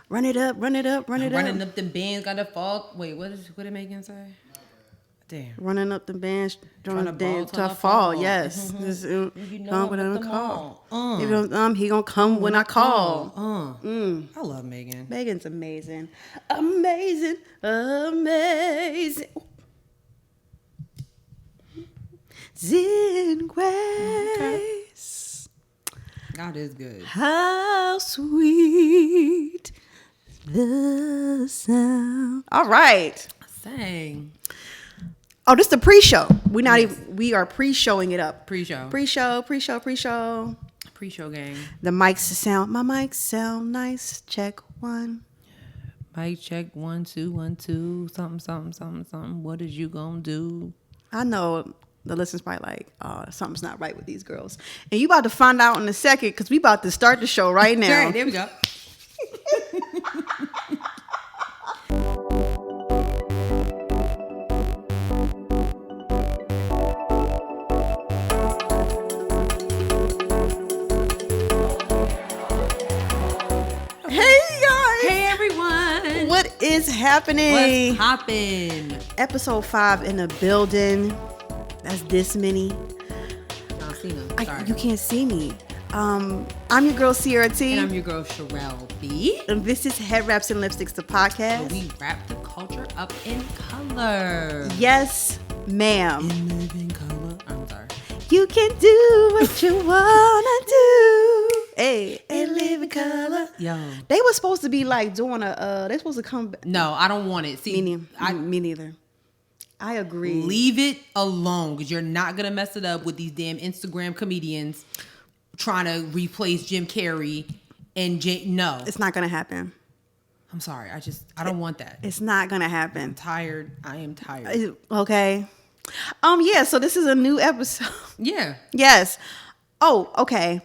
Run it up, run it up, run it up. Running up the bands, got to fall. Wait, what did Megan say? Damn. Running up the bench, Trying to ball till I fall. fall. Yes. You know I'm with them all. He gonna come when I call. I love Megan. Megan's amazing. Amazing. Amazing. Zen grace. God is good. How sweet the sound. All right. Sing. Oh, this is the pre-show. We are pre-showing it up. Pre-show. Pre-show gang. The mics sound. My mics sound nice. Check 1. Mic check 1 2 1 2. Something. What is you gonna do? I know the listeners probably like, something's not right with these girls. And you about to find out in a second because we about to start the show right now. All right, there we go. What is happening? What's poppin'? Episode 5 in the building. That's this many. Sorry. You can't see me. I'm your girl Sierra T. And I'm your girl Sherelle B. And this is Headwraps and Lipsticks, the podcast. Where we wrap the culture up in color. Yes, ma'am. In living color. I'm sorry. You can do what you wanna do. Hey, and live in color. Yo. They were supposed to be like doing they're supposed to come back. No, I don't want it. See, me neither. I agree. Leave it alone because you're not going to mess it up with these damn Instagram comedians trying to replace Jim Carrey and No. It's not going to happen. I'm sorry. I don't want that. It's not going to happen. I'm tired. I am tired. Okay. Yeah, so this is a new episode. Yeah. Yes. Oh, okay.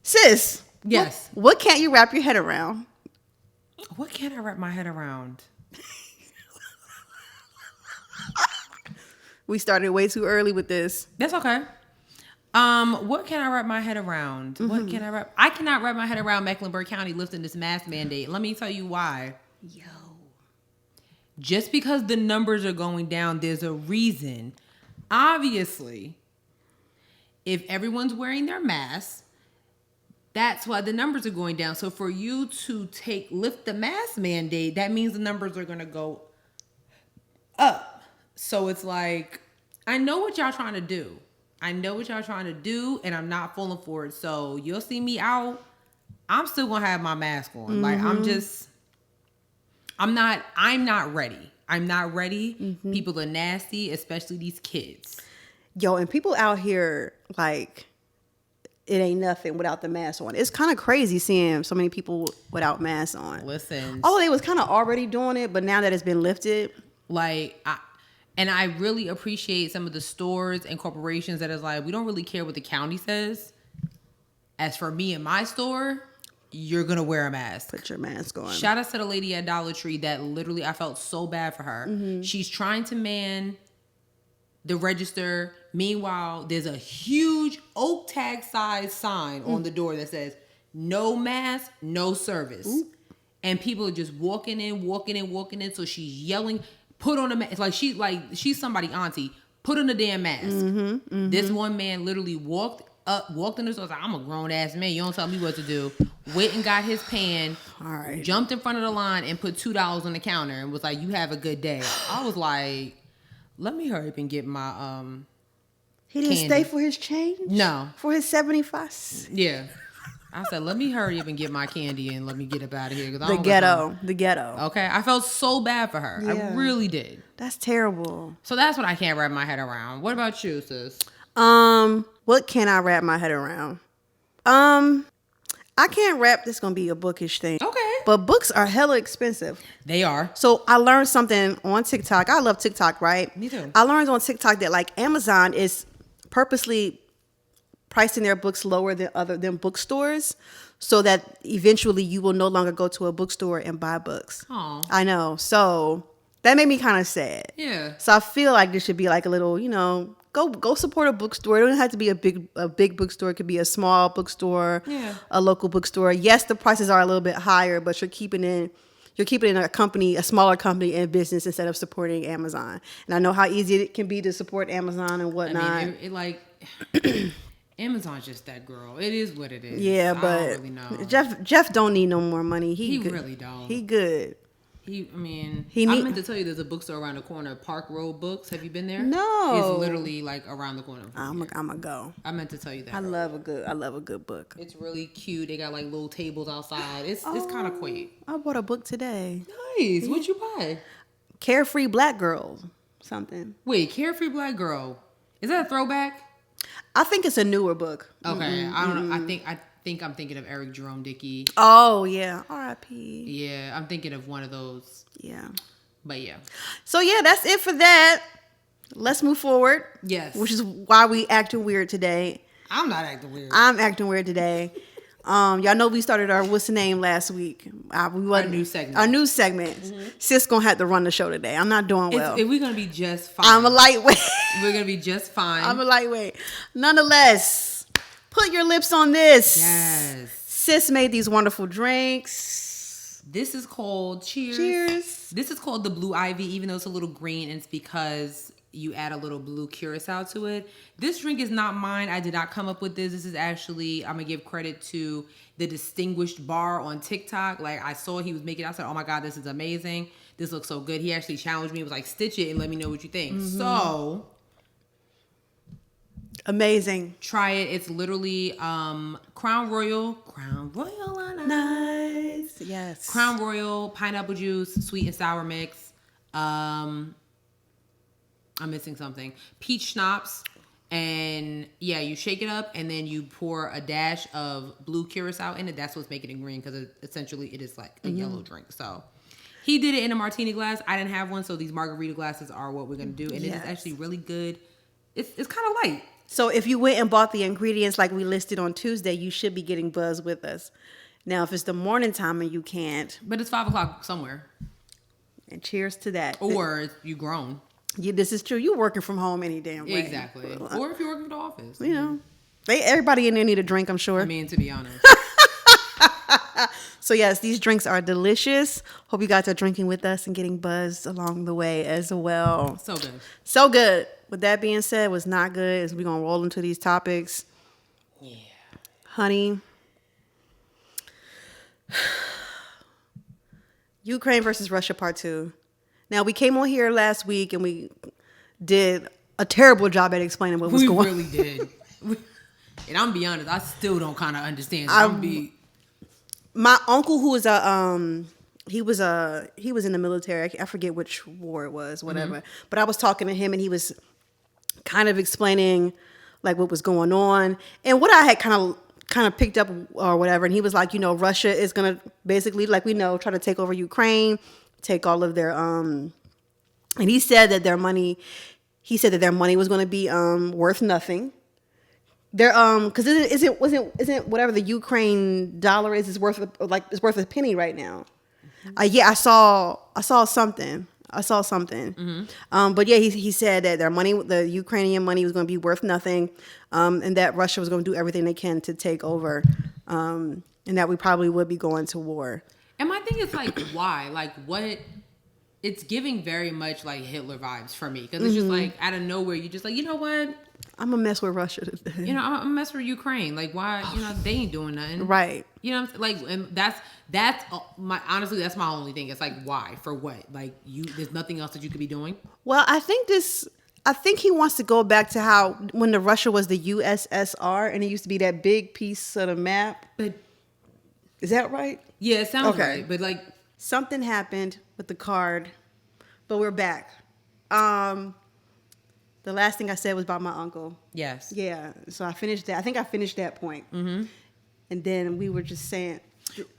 Sis. Yes. What can't you wrap your head around? What can't I wrap my head around? We started way too early with this. That's okay. What can I wrap my head around? Mm-hmm. What can I wrap? I cannot wrap my head around Mecklenburg County lifting this mask mandate. Let me tell you why. Yo. Just because the numbers are going down, there's a reason. Obviously, if everyone's wearing their masks, that's why the numbers are going down. So for you to lift the mask mandate, that means the numbers are going to go up. So it's like, I know what y'all trying to do. And I'm not falling for it. So you'll see me out. I'm still going to have my mask on. Mm-hmm. Like, I'm not ready. I'm not ready. Mm-hmm. People are nasty, especially these kids. Yo, and people out here, like, it ain't nothing without the mask on. It's kind of crazy seeing so many people without masks on. Listen. Oh, they was kind of already doing it, but now that it's been lifted. Like, I really appreciate some of the stores and corporations that is like, we don't really care what the county says. As for me and my store, you're going to wear a mask. Put your mask on. Shout out to the lady at Dollar Tree that literally, I felt so bad for her. Mm-hmm. She's trying to man the register. Meanwhile, there's a huge oak tag size sign on the door that says, no mask, no service. Ooh. And people are just walking in. So she's yelling, put on a mask. It's like she's somebody auntie. Put on a damn mask. Mm-hmm, mm-hmm. This one man literally walked in the store. Was like, I'm a grown ass man. You don't tell me what to do. Went and got his pan. All right. Jumped in front of the line and put $2 on the counter and was like, you have a good day. I was like, let me hurry up and get my He didn't candy. Stay for his change? No. For his 75? Yeah. I said, let me hurry up and get my candy and let me get up out of here. The ghetto. Okay. I felt so bad for her. Yeah. I really did. That's terrible. So that's what I can't wrap my head around. What about you, sis? What can I wrap my head around? I can't wrap. This is going to be a bookish thing. Okay. But books are hella expensive. They are. So I learned something on TikTok. I love TikTok, right? Me too. I learned on TikTok that like Amazon is purposely pricing their books lower than bookstores so that eventually you will no longer go to a bookstore and buy books. Aww. I know. So that made me kind of sad. Yeah. So I feel like there should be like a little, go support a bookstore. It don't have to be a big bookstore. It could be a small bookstore, a local bookstore. Yes, the prices are a little bit higher, but you're keeping in a smaller company in business instead of supporting Amazon. And I know how easy it can be to support Amazon and whatnot. I mean, it like Amazon's just that girl. It is what it is. Yeah, I but don't really know. Jeff don't need no more money. He good. Really don't. He good. I meant to tell you there's a bookstore around the corner, Park Road Books. Have you been there? No. It's literally like around the corner. I'm gonna go. I meant to tell you that. I love a good book. It's really cute. They got like little tables outside. It's kind of quaint. I bought a book today. Nice. What'd you buy? Carefree Black Girl. Something. Wait, Carefree Black Girl. Is that a throwback? I think it's a newer book. Okay. I don't know. I think I'm thinking of Eric Jerome Dickey. Oh yeah. R.I.P. Yeah, I'm thinking of one of those. Yeah. But yeah. So yeah, that's it for that. Let's move forward. Yes. Which is why we acting weird today. I'm not acting weird. I'm acting weird today. Y'all know we started our What's the Name last week. Our new segment. Mm-hmm. Sis gonna have to run the show today. I'm not doing well. We're gonna be just fine. I'm a lightweight. We're gonna be just fine. I'm a lightweight. Nonetheless, put your lips on this. Yes. Sis made these wonderful drinks. This is called Cheers. This is called the Blue Ivy, even though it's a little green, and it's because you add a little blue curacao to it. This drink is not mine. I did not come up with this. This is actually, I'm gonna give credit to the Distinguished Bar on TikTok. Like, I saw he was making it. I said, oh my God, this is amazing. This looks so good. He actually challenged me. He was like, stitch it and let me know what you think. Mm-hmm. So amazing. try it. It's literally Crown Royal Nice. Yes. Crown Royal, pineapple juice, sweet and sour mix. I'm missing something. Peach schnapps. And yeah, you shake it up and then you pour a dash of blue curacao in it. That's what's making it green, because essentially it is like a yellow drink. So he did it in a martini glass. I didn't have one, so these margarita glasses are what we're gonna do. And it is actually really good. It's kind of light. So if you went and bought the ingredients like we listed on Tuesday, you should be getting buzzed with us. Now, if it's the morning time and you can't, but it's 5:00 somewhere. And cheers to that. Or you grown. Yeah, this is true. You're working from home any damn way. Exactly. Or if you're working in the office. You know, everybody in there need a drink, I'm sure. I mean, to be honest. So yes, these drinks are delicious. Hope you guys are drinking with us and getting buzzed along the way as well. So good. So good. With that being said, what's not good is we're going to roll into these topics. Yeah. Honey. Ukraine versus Russia part 2. Now, we came on here last week and we did a terrible job at explaining what was going on. We really did. And I'm be honest, I still don't kind of understand. My uncle, who was he was in the military. I forget which war it was, whatever. Mm-hmm. But I was talking to him and he was kind of explaining like what was going on and what I had kind of picked up or whatever. And he was like, Russia is going to basically, like we know, try to take over Ukraine, take all of their and he said that their money was going to be worth nothing. They're because isn't whatever the Ukraine dollar is worth a penny right now. I saw something. Mm-hmm. But yeah, he said that their money, the Ukrainian money, was going to be worth nothing, and that Russia was going to do everything they can to take over, and that we probably would be going to war. And my thing is like, why? Like, what? It's giving very much like Hitler vibes for me, because it's just like out of nowhere, you just like, you know what? I'm gonna mess with Russia today. I'm gonna mess with Ukraine. Like, why? They ain't doing nothing, right? You know, what I'm saying? Like, and that's my honestly, that's my only thing. It's like, why? For what? Like, there's nothing else that you could be doing. Well, I think he wants to go back to how when the Russia was the USSR and it used to be that big piece of the map. But is that right? Yeah, it sounds right. But like, something happened with the card, but we're back. The last thing I said was about my uncle. Yes. Yeah. So I finished that. I think I finished that point. Mm-hmm. And then we were just saying.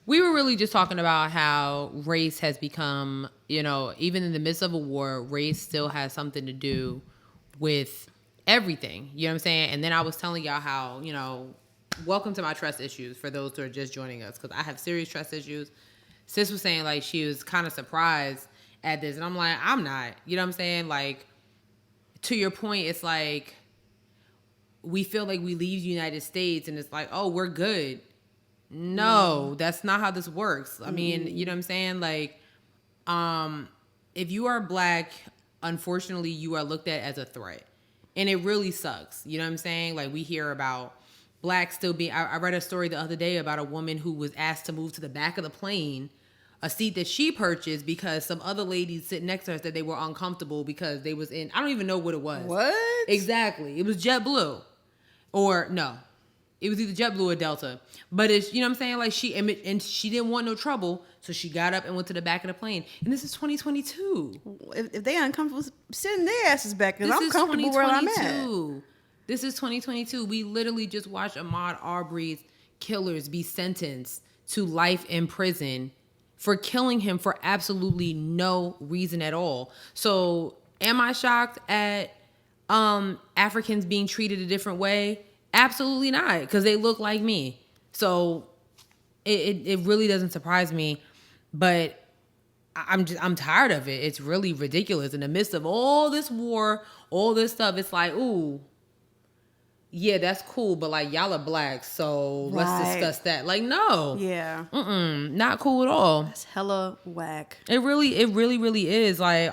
We were really just talking about how race has become, even in the midst of a war, race still has something to do with everything. You know what I'm saying? And then I was telling y'all how, welcome to my trust issues for those who are just joining us, because I have serious trust issues. Sis was saying like she was kind of surprised at this. And I'm like, I'm not. You know what I'm saying? Like, to your point, it's like we feel like we leave the United States and it's like, oh, we're good. No, that's not how this works. I mean, you know what I'm saying? Like, if you are Black, unfortunately, you are looked at as a threat. And it really sucks. You know what I'm saying? Like, we hear about Blacks still being... I read a story the other day about a woman who was asked to move to the back of the plane, a seat that she purchased because some other ladies sitting next to her said they were uncomfortable because they was in... I don't even know what it was. What? Exactly. It was JetBlue. Or, no. It was either JetBlue or Delta. But it's, you know what I'm saying? Like, she didn't want no trouble, so she got up and went to the back of the plane. And this is 2022. If they uncomfortable, sitting their asses back, because I'm comfortable where I'm at. This is 2022. We literally just watched Ahmaud Arbery's killers be sentenced to life in prison for killing him for absolutely no reason at all. So, am I shocked at Africans being treated a different way? Absolutely not, because they look like me. So it really doesn't surprise me, but I'm tired of it. It's really ridiculous. In the midst of all this war, all this stuff, it's like, ooh, yeah, that's cool, but like, y'all are Black, so let's discuss that. Like, no. Yeah. Not cool at all. That's hella whack. It really is. Like,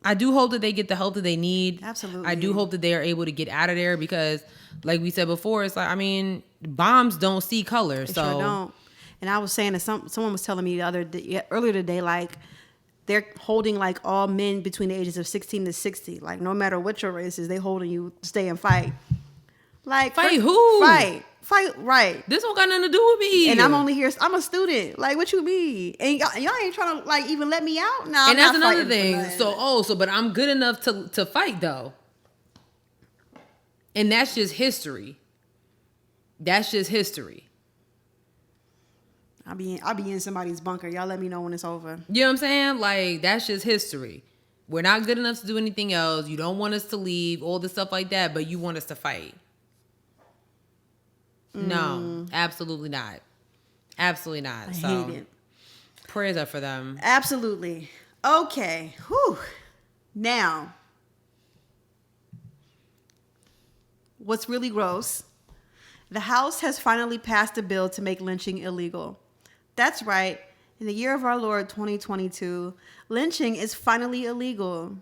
I do hope that they get the help that they need. Absolutely. I do hope that they are able to get out of there because, like we said before, it's like, I mean, bombs don't see color. They so sure don't. And I was saying that someone was telling me earlier today, like, they're holding like all men between the ages of 16 to 60. Like, no matter what your race is, they holding you to stay and fight. Like, fight who? Fight, right. This don't got nothing to do with me. And I'm only here, I'm a student. Like, what you mean? And y'all ain't trying to, like, even let me out? No, and that's another thing. But I'm good enough to fight, though. And that's just history. That's just history. I'll be in somebody's bunker. Y'all let me know when it's over. You know what I'm saying? Like, that's just history. We're not good enough to do anything else. You don't want us to leave, all this stuff like that, but you want us to fight. No, absolutely not. Absolutely not. I hate it. Prayers up for them. Absolutely. Okay. Whew. Now, what's really gross, the House has finally passed a bill to make lynching illegal. That's right. In the year of our Lord 2022, lynching is finally illegal.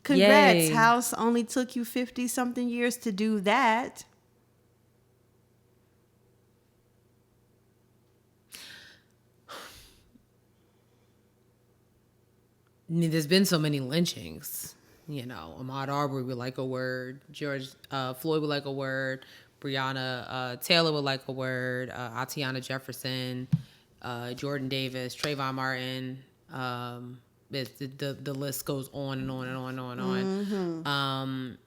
Congrats, Yay. House. Only took you 50-something years to do that. I mean, there's been so many lynchings. You know, Ahmaud Arbery would like a word. Floyd would like a word. Breonna Taylor would like a word. Atiana Jefferson, Jordan Davis, Trayvon Martin. The list goes on and on and on and on and on.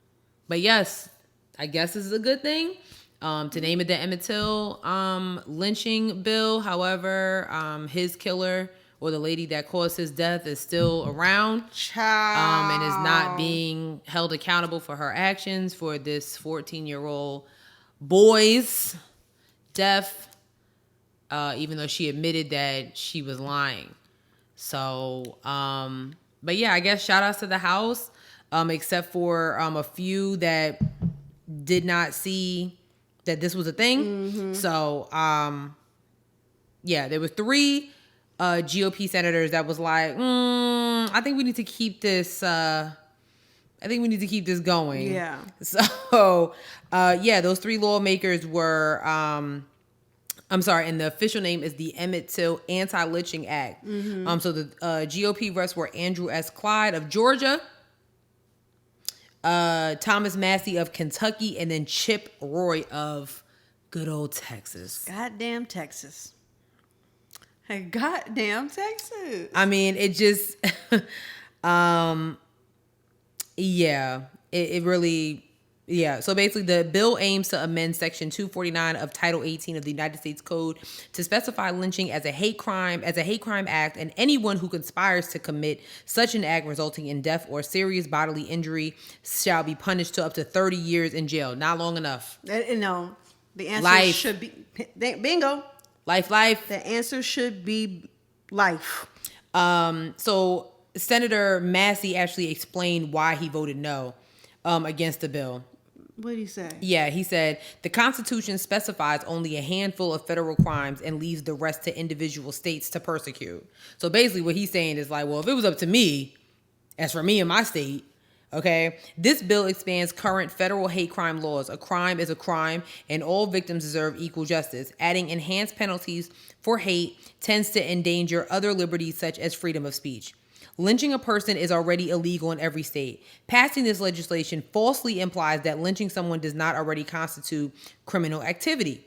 But yes, I guess this is a good thing. To name it the Emmett Till lynching bill. However, his killer, or the lady that caused his death, is still around and is not being held accountable for her actions for this 14-year-old boy's death, even though she admitted that she was lying. So, but yeah, I guess shout outs to the House, except for a few that did not see that this was a thing. So, yeah, there were 3 GOP senators that was like, I think we need to keep this. I think we need to keep this going. Yeah. So, yeah, those 3 lawmakers were. I'm sorry, and the official name is the Emmett Till Anti-Lynching Act. So the GOP reps were Andrew S. Clyde of Georgia, Thomas Massey of Kentucky, and then Chip Roy of good old Texas. Goddamn Texas. Hey, goddamn Texas. I mean, it just, yeah, it really, yeah. So basically, the bill aims to amend Section 249 of Title 18 of the United States Code to specify lynching as a hate crime act, and anyone who conspires to commit such an act resulting in death or serious bodily injury shall be punished to up to 30 years in jail. Not long enough. No, the answer Life. should be bingo. Life. The answer should be life. So Senator Massey actually explained why he voted no against the bill. What did he say? Yeah, he said the Constitution specifies only a handful of federal crimes and leaves the rest to individual states to persecute. So basically what he's saying is like, well, if it was up to me, as for me and my state, okay, this bill expands current federal hate crime laws. A crime is a crime and all victims deserve equal justice. Adding enhanced penalties for hate tends to endanger other liberties such as freedom of speech. Lynching a person is already illegal in every state. Passing this legislation falsely implies that lynching someone does not already constitute criminal activity.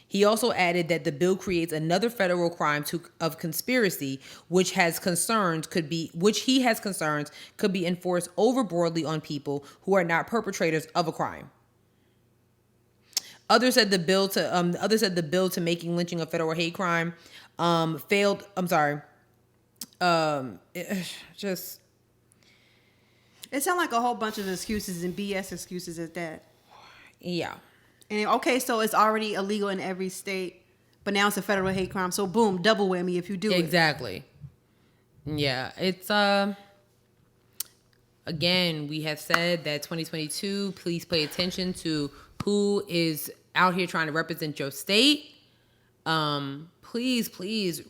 He also added that the bill creates another federal crime of conspiracy, which he has concerns could be enforced over broadly on people who are not perpetrators of a crime. Others said the bill to making lynching a federal hate crime failed. I'm sorry. It sounds like a whole bunch of excuses and BS excuses at that. Yeah. And okay, so it's already illegal in every state, but now it's a federal hate crime. So boom, double whammy if you do it. Exactly. Yeah, it's again, we have said that 2022, please pay attention to who is out here trying to represent your state. Please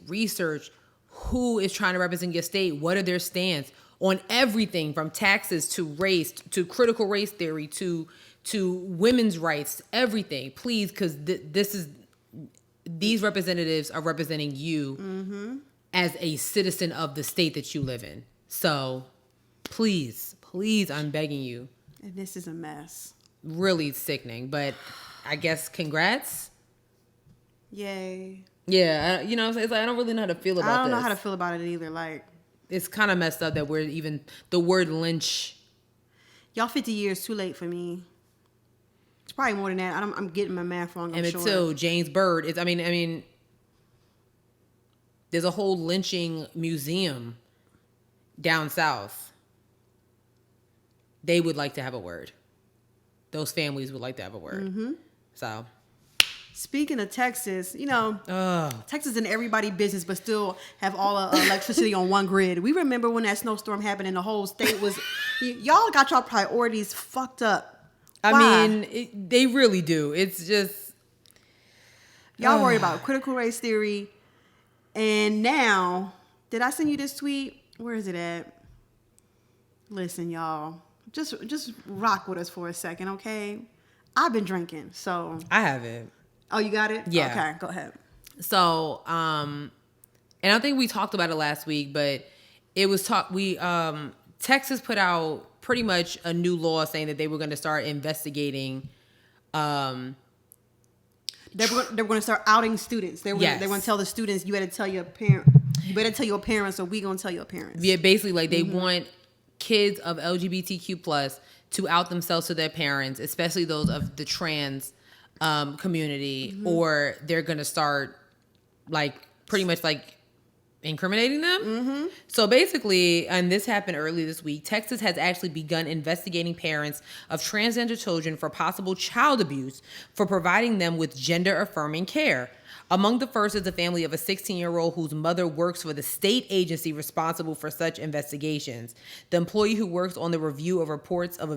research who is trying to represent your state. What are their stance on everything from taxes to race to critical race theory to women's rights, everything. Please, because these representatives are representing you as a citizen of the state that you live in. So please, I'm begging you. And this is a mess. Really sickening, but I guess congrats. Yay. Yeah, it's like I don't really know how to feel about this. I don't know how to feel about it either. Like, it's kind of messed up that we're even the word lynch. Y'all 50 years too late for me. It's probably more than that. I'm getting my math wrong. I'm Emmett sure. Till, James Byrd. I mean, there's a whole lynching museum down south. They would like to have a word. Those families would like to have a word. Mm-hmm. So. Speaking of Texas, Texas in everybody's business, but still have all electricity on one grid. We remember when that snowstorm happened and the whole state was, y'all got y'all priorities fucked up. Why? I mean, they really do. It's just. Y'all worried about critical race theory. And now, did I send you this tweet? Where is it at? Listen, y'all, just rock with us for a second, okay? I've been drinking, so. I haven't. Oh, you got it? Yeah. Okay, go ahead. So, and I think we talked about it last week, but it was Texas put out pretty much a new law saying that they were going to start investigating. They were going to start outing students. They were going to tell the students, you better tell your parents, or we going to tell your parents. Yeah, basically, like they want kids of LGBTQ plus to out themselves to their parents, especially those of the trans community, or they're gonna start like pretty much like incriminating them. So basically, and this happened early this week, Texas has actually begun investigating parents of transgender children for possible child abuse for providing them with gender affirming care. Among the first is the family of a 16-year-old whose mother works for the state agency responsible for such investigations. The employee who works on the review of reports of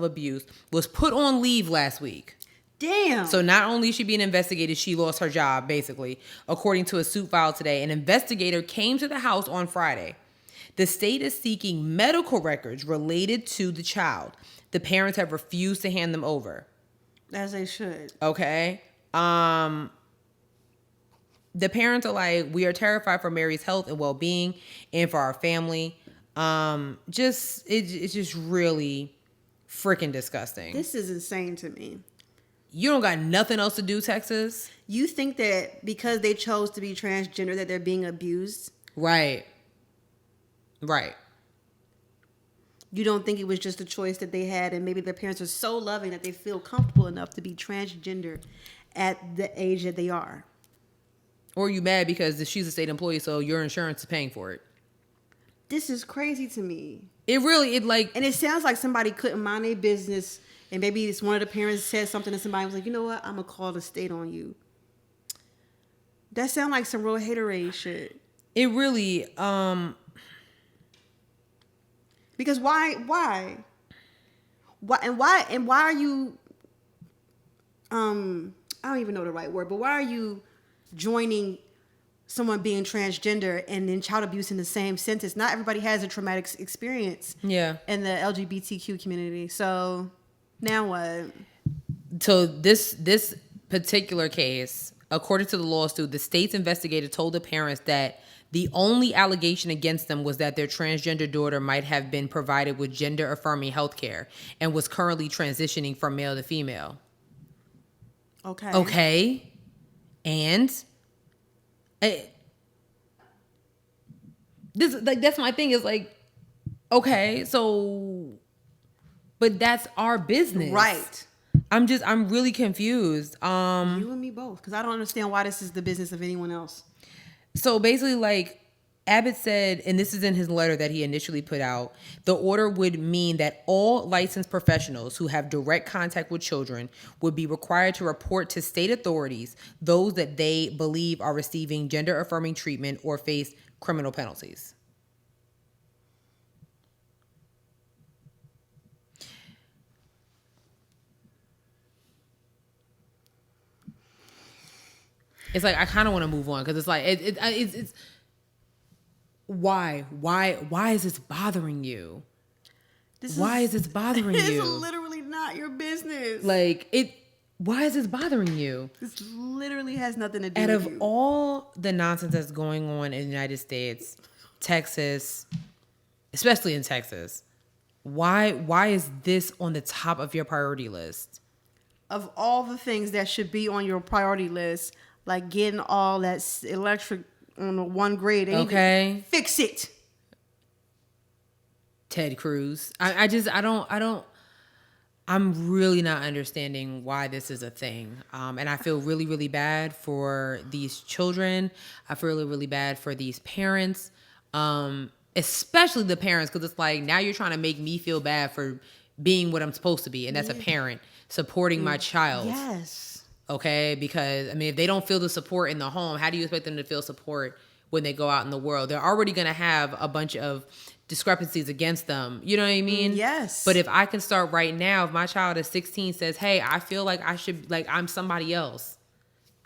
abuse was put on leave last week. Damn. So not only is she being investigated, she lost her job, basically. According to a suit filed today, an investigator came to the house on Friday. The state is seeking medical records related to the child. The parents have refused to hand them over. As they should. Okay. The parents are like, we are terrified for Mary's health and well-being and for our family. It's just really freaking disgusting. This is insane to me. You don't got nothing else to do, Texas? You think that because they chose to be transgender that they're being abused? Right. You don't think it was just a choice that they had and maybe their parents are so loving that they feel comfortable enough to be transgender at the age that they are? Or you mad because she's a state employee, so your insurance is paying for it? This is crazy to me. And it sounds like somebody couldn't mind their business, and maybe it's one of the parents said something to somebody was like, you know what, I'm gonna call the state on you. That sounds like some real haterade shit. It really, Because why and why are you I don't even know the right word, but why are you joining someone being transgender and then child abuse in the same sentence? Not everybody has a traumatic experience in the LGBTQ community. So now what? So this particular case, according to the lawsuit, the state's investigator told the parents that the only allegation against them was that their transgender daughter might have been provided with gender-affirming health care and was currently transitioning from male to female. Okay. And this, like, that's my thing, is like, okay, so, but that's our business. Right. I'm really confused. You and me both, because I don't understand why this is the business of anyone else. So basically, like, Abbott said, and this is in his letter that he initially put out, the order would mean that all licensed professionals who have direct contact with children would be required to report to state authorities those that they believe are receiving gender-affirming treatment or face criminal penalties. It's like, I kind of want to move on, because it's like, it's why is this bothering you? Why is this bothering you? It's literally not your business. Like, why is this bothering you? This literally has nothing to do Out with of you. all the nonsense that's going on in the United States, Texas, especially in Texas, why is this on the top of your priority list? Of all the things that should be on your priority list, like getting all that electric on the one grade. Okay. Fix it. Ted Cruz. I'm really not understanding why this is a thing. And I feel really, really bad for these children. I feel really, really bad for these parents, especially the parents, because it's like, now you're trying to make me feel bad for being what I'm supposed to be. And that's a parent supporting my child. Yes. Okay, because I mean, if they don't feel the support in the home, how do you expect them to feel support when they go out in the world? They're already going to have a bunch of discrepancies against them. You know what I mean? Yes. But if I can start right now, if my child is 16 says, hey, I feel like I should, like, I'm somebody else,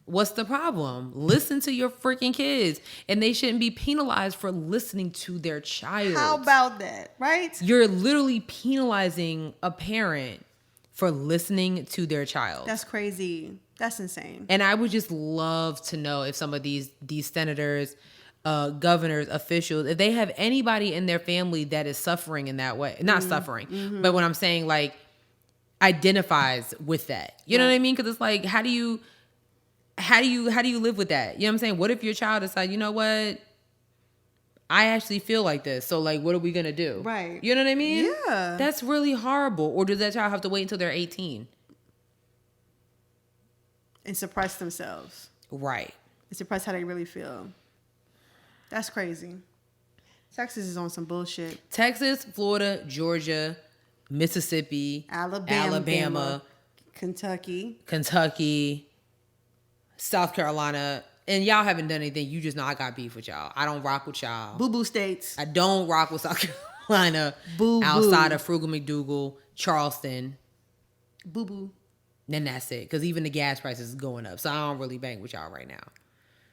what's the problem? Listen to your freaking kids, and they shouldn't be penalized for listening to their child. How about that, right? You're literally penalizing a parent for listening to their child. That's crazy. That's insane. And I would just love to know if some of these senators, governors, officials, if they have anybody in their family that is suffering in that way. Not suffering, but what I'm saying, like, identifies with that. You know what I mean? Because it's like, how do you live with that? You know what I'm saying? What if your child decides, you know what, I actually feel like this, so, like, what are we gonna do? Right. You know what I mean? Yeah. That's really horrible. Or does that child have to wait until they're 18? And suppress themselves. Right. And suppress how they really feel. That's crazy. Texas is on some bullshit. Texas, Florida, Georgia, Mississippi, Alabama, Kentucky, South Carolina. And y'all haven't done anything. You just know I got beef with y'all. I don't rock with y'all. Boo-boo states. I don't rock with South Carolina. Boo-boo. Outside of Frugal McDougal, Charleston. Boo-boo. Then that's it. Because even the gas prices is going up. So I don't really bang with y'all right now.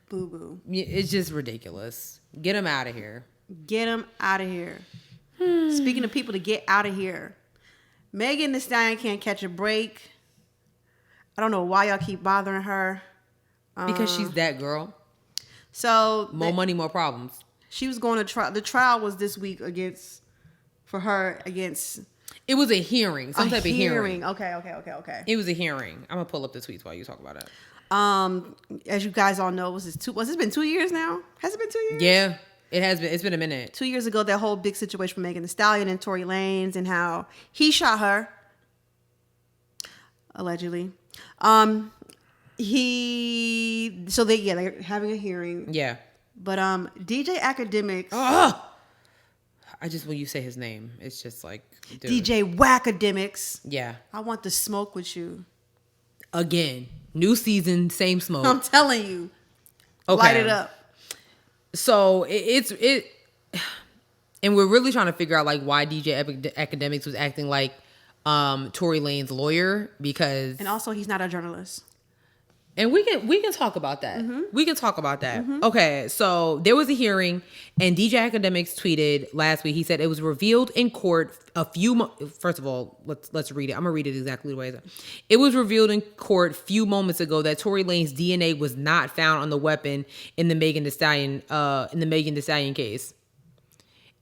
Boo-boo. It's just ridiculous. Get them out of here. Get them out of here. Speaking of people to get out of here. Megan Thee Stallion can't catch a break. I don't know why y'all keep bothering her. Because she's that girl. So more money, more problems. She was going to trial. The trial was this week for her against. It was a hearing, some type of hearing. Okay. It was a hearing. I'm gonna pull up the tweets while you talk about it. As you guys all know, it's been 2 years now? Has it been 2 years? Yeah, it has been. It's been a minute. 2 years ago, that whole big situation with Megan Thee Stallion and Tory Lanez and how he shot her, allegedly. They're having a hearing. Yeah. But DJ Academics. When you say his name, it's just like, dude. DJ Wackademics. Yeah. I want to smoke with you. Again, new season, same smoke. I'm telling you. Okay. Light it up. So And we're really trying to figure out like why DJ Academics was acting like Tory Lanez lawyer, because And also, he's not a journalist. and we can talk about that. We can talk about that. Okay, so there was a hearing, and DJ Academics tweeted last week. He said it was revealed in court first of all, let's read it. I'm gonna read it exactly the way it is. It was revealed in court few moments ago that Tory Lanez's DNA was not found on the weapon in the Megan Thee Stallion case.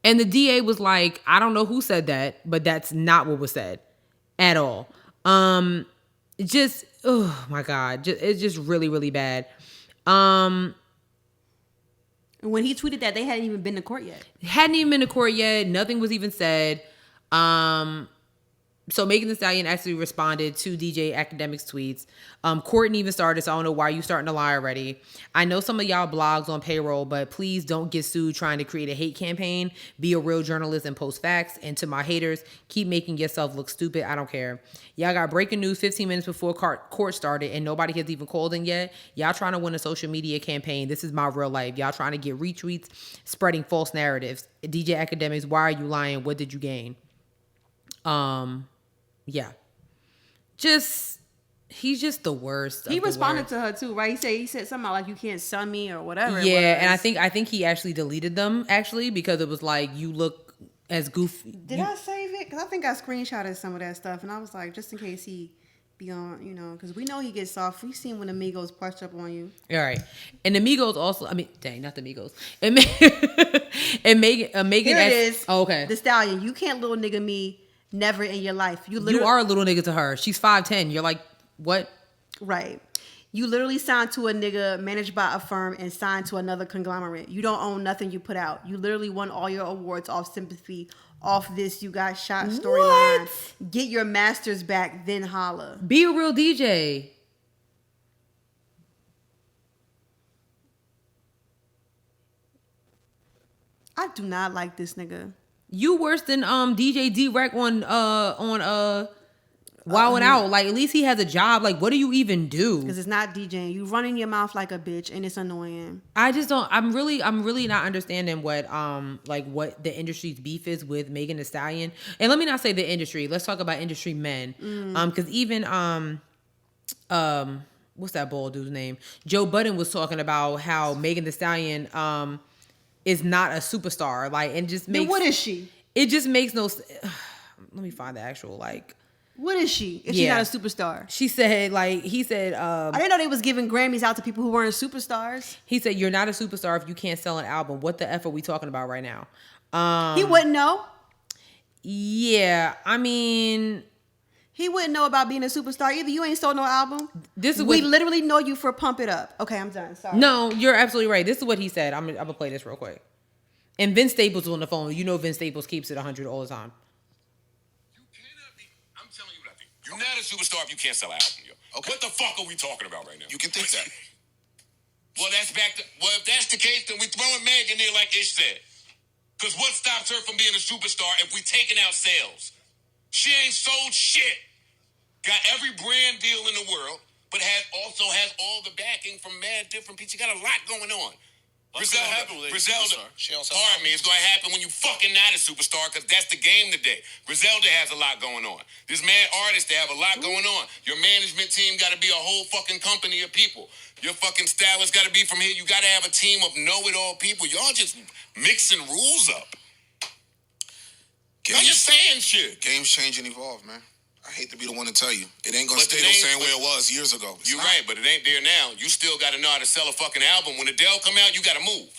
And the DA was like, I don't know who said that, but that's not what was said at all. Just, oh my God, it's just really, really bad. And when he tweeted that, they hadn't even been to court yet. Nothing was even said. So Megan Thee Stallion actually responded to DJ Academics tweets. Courtney even started, so I don't know why you starting to lie already. I know some of y'all blogs on payroll, but please don't get sued trying to create a hate campaign. Be a real journalist and post facts. And to my haters, keep making yourself look stupid. I don't care. Y'all got breaking news 15 minutes before court started and nobody has even called in yet. Y'all trying to win a social media campaign. This is my real life. Y'all trying to get retweets, spreading false narratives. DJ Academics, why are you lying? What did you gain? Yeah. He's just the worst. He responded to her too, right? He said something like, you can't sun me or whatever. Yeah, and I think he actually deleted them because it was like, you look as goofy. Did I save it? Because I think I screenshotted some of that stuff, and I was like, just in case he be on, because we know he gets soft. We've seen when Amigos push up on you. All right. And Amigos also, not the Amigos. And Megan. Here it is. Oh, okay. The Stallion. You can't little nigga me never in your life. You are a little nigga to her. She's 5'10". You're like, what? Right. You literally signed to a nigga managed by a firm and signed to another conglomerate. You don't own nothing you put out. You literally won all your awards off sympathy, off this you got shot storyline. Get your masters back, then holla. Be a real DJ. I do not like this nigga. You worse than DJ D-Rec on Wild 'N Out. Like, at least he has a job. Like, what do you even do? Because it's not DJing. You running your mouth like a bitch, and it's annoying. I just don't. I'm really not understanding what what the industry's beef is with Megan Thee Stallion. And let me not say the industry. Let's talk about industry men. Because even what's that bald dude's name? Joe Budden was talking about how Megan Thee Stallion is not a superstar. Like, and just makes. Then what is she? It just makes no. Let me find the actual like. What is she if she's not a superstar? He said, I didn't know they was giving Grammys out to people who weren't superstars. He said, you're not a superstar if you can't sell an album. What the F are we talking about right now? He wouldn't know. Yeah, I mean... He wouldn't know about being a superstar either. You ain't sold no album. We literally know you for Pump It Up. Okay, I'm done. Sorry. No, you're absolutely right. This is what he said. I'm going to play this real quick. And Vince Staples was on the phone. You know Vince Staples keeps it 100 all the time. You're not a superstar if you can't sell an album, yo. Okay. What the fuck are we talking about right now? You can think that. Well, if that's the case, then we throwing Meg in there like Ish said. Because what stops her from being a superstar if we taking out sales? She ain't sold shit. Got every brand deal in the world, but also has all the backing from mad different people. She got a lot going on. Griselda, pardon me, it's going to happen when you fucking not a superstar because that's the game today. Griselda has a lot going on. This mad artist, they have a lot going on. Your management team got to be a whole fucking company of people. Your fucking stylist got to be from here. You got to have a team of know-it-all people. Y'all just mixing rules up. I'm just saying shit. Games change and evolve, man. I hate to be the one to tell you. It ain't going to stay the same way it was years ago. You're right, but it ain't there now. You still got to know how to sell a fucking album. When Adele come out, you got to move.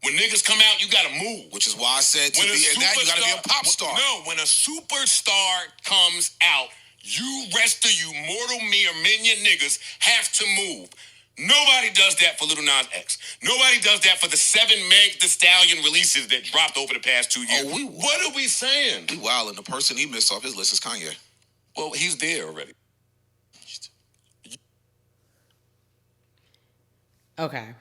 When niggas come out, you got to move. Which is why I said to be in that, you got to be a pop star. No, when a superstar comes out, you rest of you mortal mere minion niggas have to move. Nobody does that for Lil Nas X. Nobody does that for the 7 Meg Thee Stallion releases that dropped over the past 2 years. What are we saying? We wildin'. The person he missed off his list is Kanye. Well, he's there already. Okay.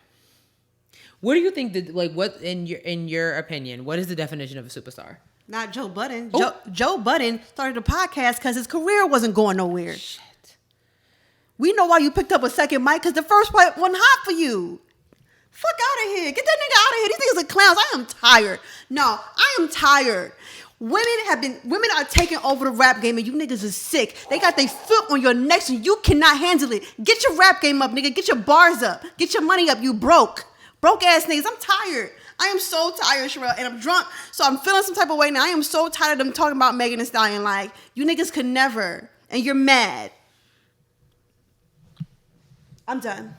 What do you think what in your opinion, what is the definition of a superstar? Not Joe Budden. Joe Budden started a podcast because his career wasn't going nowhere. Shit. We know why you picked up a second mic because the first one wasn't hot for you. Fuck out of here. Get that nigga out of here. These niggas are clowns. I am tired. No, I am tired. Women are taking over the rap game and you niggas is sick. They got their foot on your necks and you cannot handle it. Get your rap game up, nigga. Get your bars up. Get your money up. You broke. Broke ass niggas. I'm tired. I am so tired, Sherelle, and I'm drunk, so I'm feeling some type of way now. I am so tired of them talking about Megan Thee Stallion. Like, you niggas could never, and you're mad. I'm done.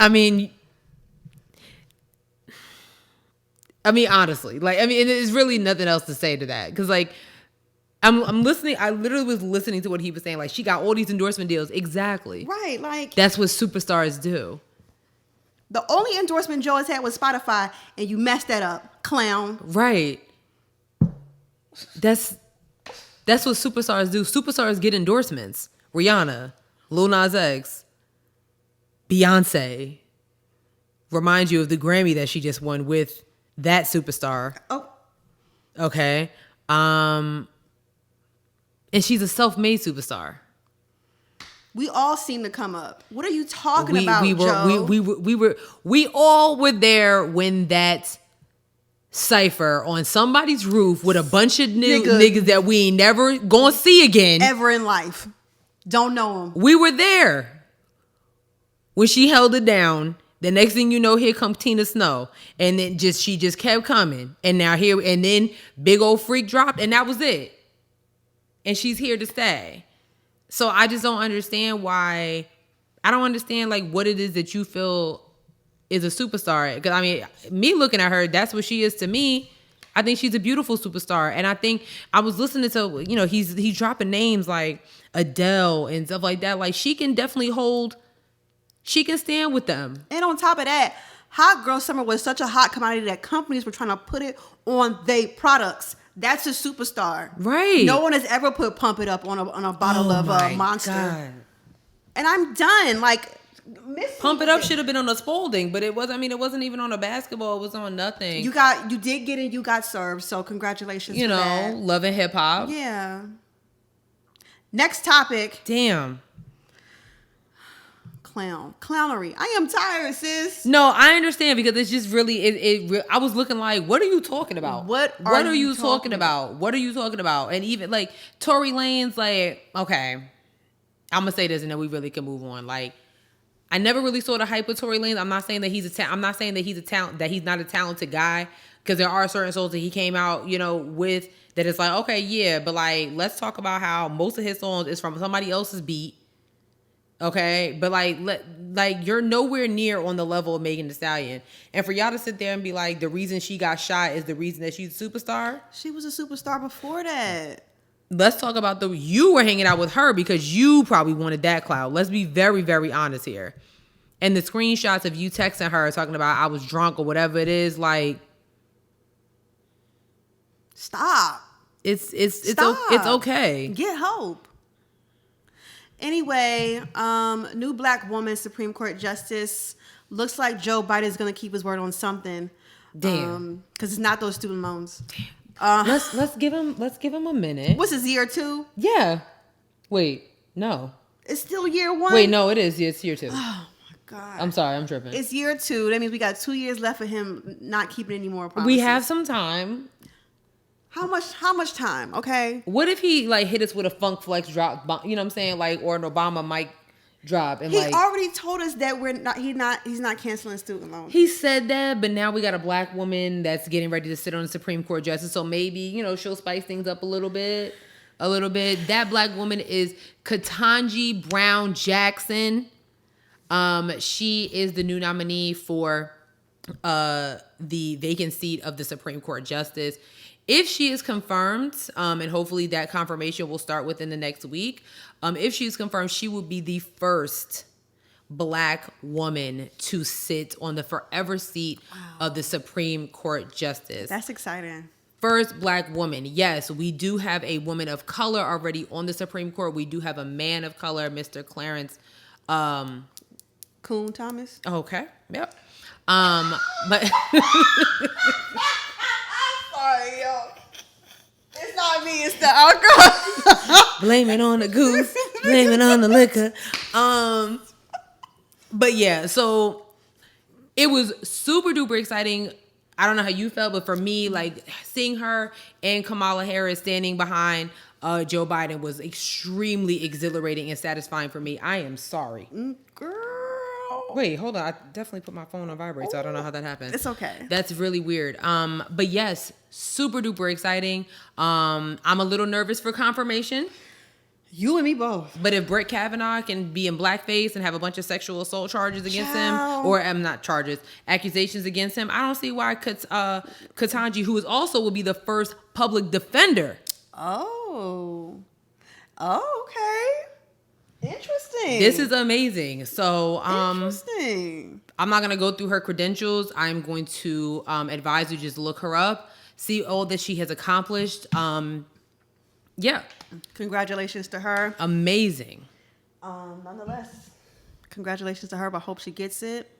I mean, honestly, there's really nothing else to say to that. Because, like, I'm listening. I literally was listening to what he was saying. Like, she got all these endorsement deals. Exactly. Right. Like, that's what superstars do. The only endorsement Joe has had was Spotify, and you messed that up, clown. Right. That's what superstars do. Superstars get endorsements. Rihanna, Lil Nas X, Beyonce. Remind you of the Grammy that she just won with that superstar. Oh. Okay. And she's a self-made superstar. We all seem to come up. What are you talking about, Joe? We all were there when that cipher on somebody's roof with a bunch of niggas that we ain't never gonna see again. Ever in life. Don't know them. We were there when she held it down. The next thing you know, here comes Tina Snow. And then she just kept coming. And now and then Big Old Freak dropped and that was it. And she's here to stay. So I just don't understand why. I don't understand like what it is that you feel is a superstar. Because I mean, me looking at her, that's what she is to me. I think she's a beautiful superstar. And I think I was listening to, he's dropping names like Adele and stuff like that. Like she can stand with them. And on top of that, Hot Girl Summer was such a hot commodity that companies were trying to put it on their products. That's a superstar. Right. No one has ever put Pump It Up on a bottle of Monster. God. And I'm done. Like, Pump It Up should have been on a Spalding, but it wasn't even on a basketball. It was on nothing. You did get it, you got served, so congratulations for that. Love and hip hop. Yeah. Next topic. Damn. Clownery. I am tired, sis. No, I understand because it's just really I was looking like, what are you talking about? What are you talking about? What are you talking about? And even like Tory Lanez, like, okay, I'm gonna say this and then we really can move on. Like, I never really saw the hype with Tory Lanez. I'm not saying that he's not a talented guy, because there are certain songs that he came out, with that it's like, okay, yeah, but like, let's talk about how most of his songs is from somebody else's beat. Okay, but like you're nowhere near on the level of Megan Thee Stallion, and for y'all to sit there and be like, the reason she got shot is the reason that she's a superstar. She was a superstar before that. Let's talk about you were hanging out with her because you probably wanted that clout. Let's be very, very honest here. And the screenshots of you texting her talking about I was drunk or whatever it is, like, stop. It's okay. Get hope. Anyway, new black woman Supreme Court justice. Looks like Joe Biden is going to keep his word on something. Damn. Because it's not those student loans. Let's give him a minute. What's his year 2? Yeah. Wait, no. It's still year 1. Wait, no, it is. It's year 2. Oh my God. I'm sorry, I'm tripping. It's year 2. That means we got 2 years left for him not keeping any more promises. We have some time. How much time? Okay. What if he like hit us with a Funk Flex drop? You know what I'm saying? Like, or an Obama mic drop, and he like already told us that he's not canceling student loans. He said that, but now we got a black woman that's getting ready to sit on the Supreme Court justice. So maybe she'll spice things up a little bit. That black woman is Ketanji Brown Jackson. She is the new nominee for the vacant seat of the Supreme Court justice. If she is confirmed, and hopefully that confirmation will start within the next week, if she is confirmed, she will be the first black woman to sit on the forever seat of the Supreme Court justice. That's exciting. First black woman. Yes, we do have a woman of color already on the Supreme Court. We do have a man of color, Mr. Clarence Coon Thomas. Okay. Yep. But sorry, yo. It's not me, it's the alcohol. Blame it on the goose. Blame it on the liquor. But yeah, so it was super duper exciting. I don't know how you felt, but for me, like seeing her and Kamala Harris standing behind Joe Biden was extremely exhilarating and satisfying for me. I am sorry. Girl. Wait, hold on. I definitely put my phone on vibrate, so I don't know how that happened. It's okay. That's really weird. But yes, super duper exciting. I'm a little nervous for confirmation. You and me both. But if Brett Kavanaugh can be in blackface and have a bunch of sexual assault charges against him, or not charges, accusations against him, I don't see why Ketanji, who will be the first public defender. Oh, okay. Interesting. This is amazing. So, interesting. I'm not going to go through her credentials. I'm going to advise you just look her up, see all that she has accomplished. Yeah. Congratulations to her. Amazing. Nonetheless, congratulations to her. But I hope she gets it.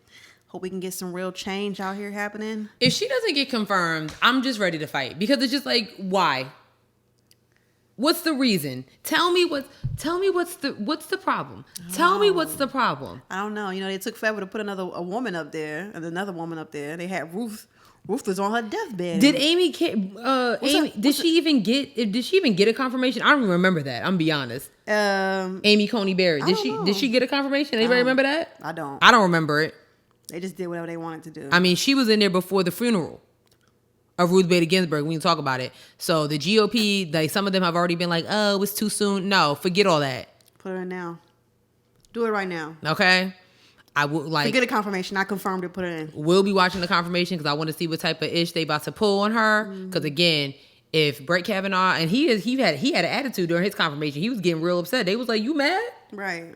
Hope we can get some real change out here happening. If she doesn't get confirmed, I'm just ready to fight because it's just like, why? What's the reason? Tell me what's the problem? Tell me what's the problem. I don't know. You know, they took forever to put a woman up there and another woman up there. They had Ruth. Ruth was on her deathbed. Did did she even get a confirmation? I don't even remember that. I'm gonna be honest. Amy Coney Barrett. Did she get a confirmation? Anybody remember that? I don't. I don't remember it. They just did whatever they wanted to do. I mean, she was in there before the funeral of Ruth Bader Ginsburg. We can talk about it. So the GOP, like some of them have already been like, oh, it's too soon. No, forget all that. Put her in now. Do it right now. Okay. I would like forget a confirmation. I confirmed it. Put it in. We'll be watching the confirmation because I want to see what type of ish they about to pull on her. Because again, if Brett Kavanaugh and he had an attitude during his confirmation, he was getting real upset. They was like, "You mad? Right?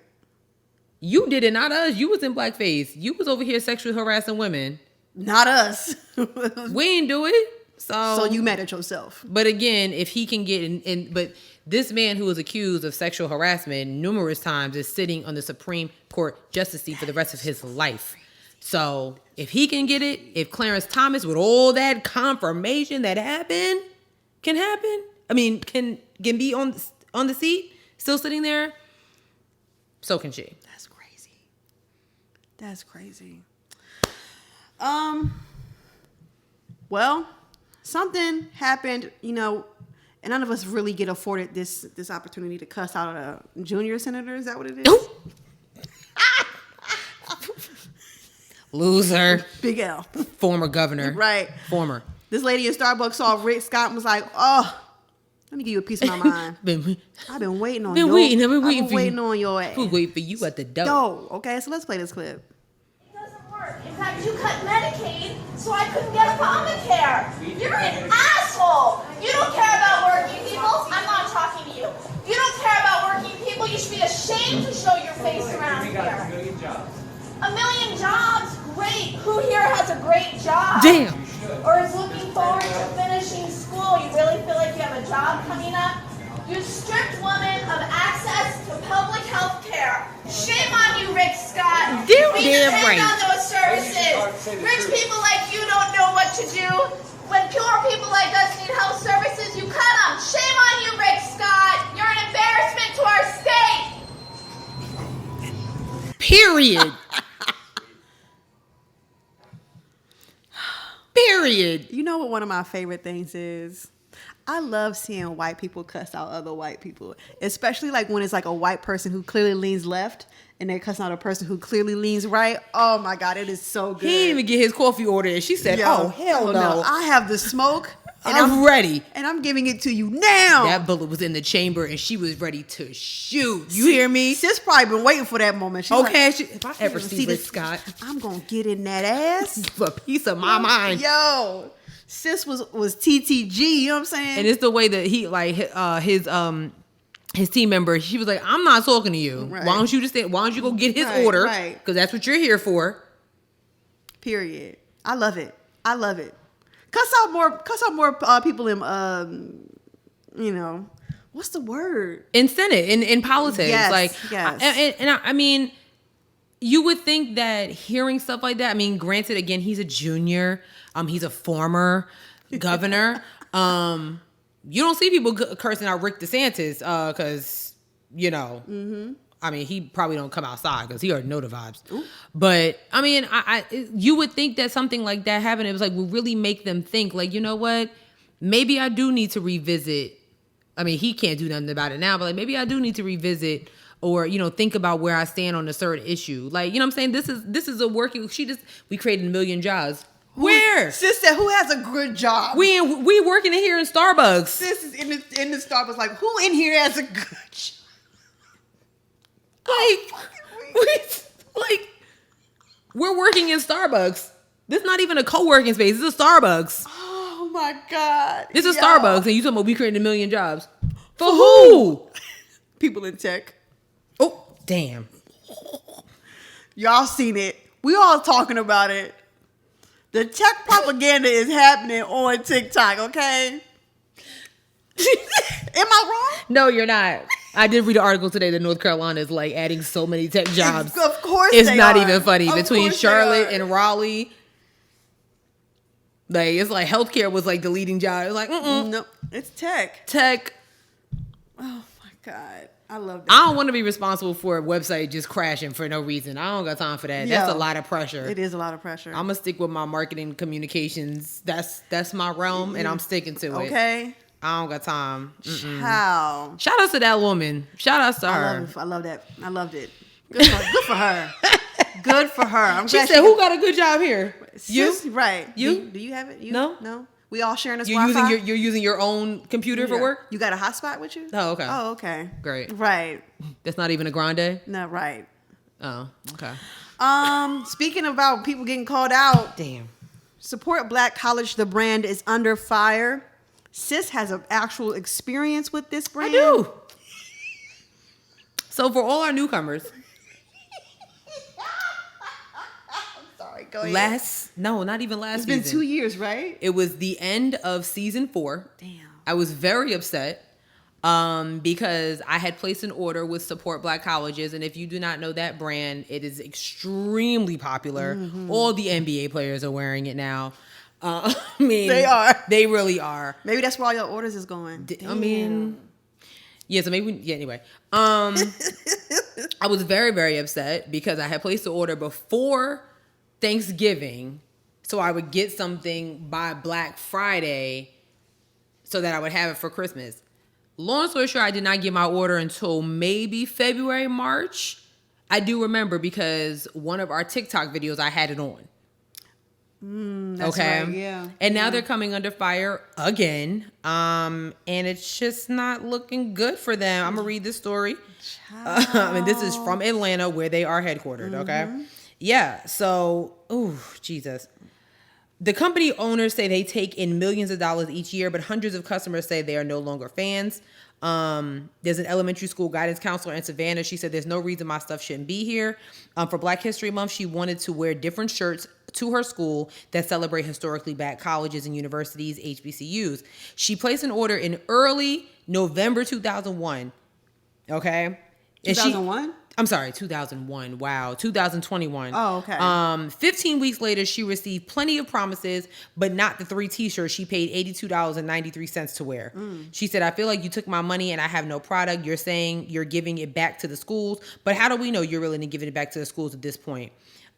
You did it, not us. You was in blackface. You was over here sexually harassing women, not us. We ain't do it. So you mad at yourself. But again, if he can get in, but this man who was accused of sexual harassment numerous times is sitting on the Supreme Court justice seat for the rest of his life. So if he can get it, if Clarence Thomas with all that confirmation that can happen, I mean, can be on the seat, still sitting there, so can she. That's crazy. Well, something happened, and none of us really get afforded this opportunity to cuss out a junior senator. Is that what it is? Loser. Big L. Former governor. Right. Former. This lady in Starbucks saw Rick Scott and was like, oh, let me give you a piece of my mind. I've been waiting on you. I've been waiting on your ass. Who's waiting for you at the door? Okay, so let's play this clip. It doesn't work. In fact, you cut Medicaid so I couldn't get Obamacare. You're an asshole. You don't care about working people. I'm not talking to you. You don't care about working people. You should be ashamed to show your face around here. A million jobs? Great. Who here has a great job? Damn. Or is looking forward to finishing school? You really feel like you have a job coming up? You stripped women of access to public health care. Shame on you, Rick Scott. We depend on those services. Rich people like you don't know what to do. When poor people like us need health services, you cut them. Shame on you, Rick Scott. You're an embarrassment to our state. Period. Period. You know what one of my favorite things is? I love seeing white people cuss out other white people, especially like when it's like a white person who clearly leans left and they're cussing out a person who clearly leans right. Oh my God, it is so good. He didn't even get his coffee order and she said, oh, hell no. I have the smoke. And I'm ready. And I'm giving it to you now. That bullet was in the chamber and she was ready to shoot. You hear me? Sis probably been waiting for that moment. She's okay. Like, if I ever see Rick Scott, I'm going to get in that ass. For a piece of my mind. Yo. Sis was TTG, you know what I'm saying? And it's the way that he, like, his team member, she was like, I'm not talking to you. Right. Why don't you go get his order? Right. Because that's what you're here for. Period. I love it. Cuss out more people in, what's the word? In Senate, in politics. Yes, yes. I mean, you would think that hearing stuff like that, I mean, granted, again, he's a junior. He's a former governor. You don't see people cursing out Rick DeSantis because, I mean, he probably don't come outside because he already know the vibes. Ooh. But I mean, you would think that something like that happened, it was like, would really make them think like, you know what? Maybe I do need to revisit. I mean, he can't do nothing about it now, but like maybe I do need to revisit or, you know, think about where I stand on a certain issue. Like, you know what I'm saying? This is a working, we created 1 million jobs. Where? Sis said, who has a good job? We working in here in Starbucks. Sis is in the Starbucks like, who in here has a good job? We're working in Starbucks. This is not even a co-working space. This is a Starbucks. Oh my God. This is Starbucks, and you talking about we created 1 million jobs. For who? People in tech. Oh, damn. Y'all seen it. We all talking about it. The tech propaganda is happening on TikTok, okay? Am I wrong? No, you're not. I did read an article today that North Carolina is like adding so many tech jobs. Of course it's they not are. even funny. Of Between course Charlotte they are. and Raleigh, like it's like healthcare was like the leading job. It's like No, it's tech. Tech. Oh my God. I love that. I don't want to be responsible for a website just crashing for no reason. I don't got time for that. That's a lot of pressure. It is a lot of pressure. I'm gonna stick with my marketing communications. That's my realm, and I'm sticking to it. Okay. I don't got time. How? Shout out to that woman. Shout out to her. I love that. I loved it. Good for her. Good for her. I'm She glad said, "Who got a good job here? Sis, You? right? You? Do you have it? You? No. No. We all sharing this You're Wi-Fi? using your own computer for work? You got a hotspot with you? Oh, okay. Oh, okay. Great. Right. That's not even a grande? No, right. Oh, okay. Speaking about people getting called out, Damn. Support Black College, the brand is under fire. Sis has an actual experience with this brand. I do. So for all our newcomers, Sorry, go ahead. not even last It's season. been 2 years, right? It was the end of season 4. Damn. I was very upset because I had placed an order with Support Black Colleges, and if you do not know that brand, it is extremely popular. Mm-hmm. All the NBA players are wearing it now. I mean, They are. They really are. Maybe that's where all your orders is going. I mean, yeah. So maybe, yeah. Anyway, I was very, very upset because I had placed the order before Thanksgiving, so I would get something by Black Friday, so that I would have it for Christmas. Long story short, I did not get my order until maybe February, March. I do remember because one of our TikTok videos, I had it on. That's okay. right, yeah. And now they're coming under fire again. And it's just not looking good for them. I'm gonna read this story. And this is from Atlanta, where they are headquartered. Okay. Yeah. So, ooh, Jesus. The company owners say they take in millions of dollars each year, but hundreds of customers say they are no longer fans. There's an elementary school guidance counselor in Savannah. She said there's no reason my stuff shouldn't be here. For Black History Month, she wanted to wear different shirts to her school that celebrate historically Black colleges and universities, HBCUs. She placed an order in early November 2001. Okay. 2001? I'm sorry, 2001. Wow. 2021. Oh, okay. 15 weeks later, she received plenty of promises, but not the 3 t-shirts she paid $82.93 to wear. She said, I feel like you took my money and I have no product. You're saying you're giving it back to the schools, but how do we know you're really giving it back to the schools at this point?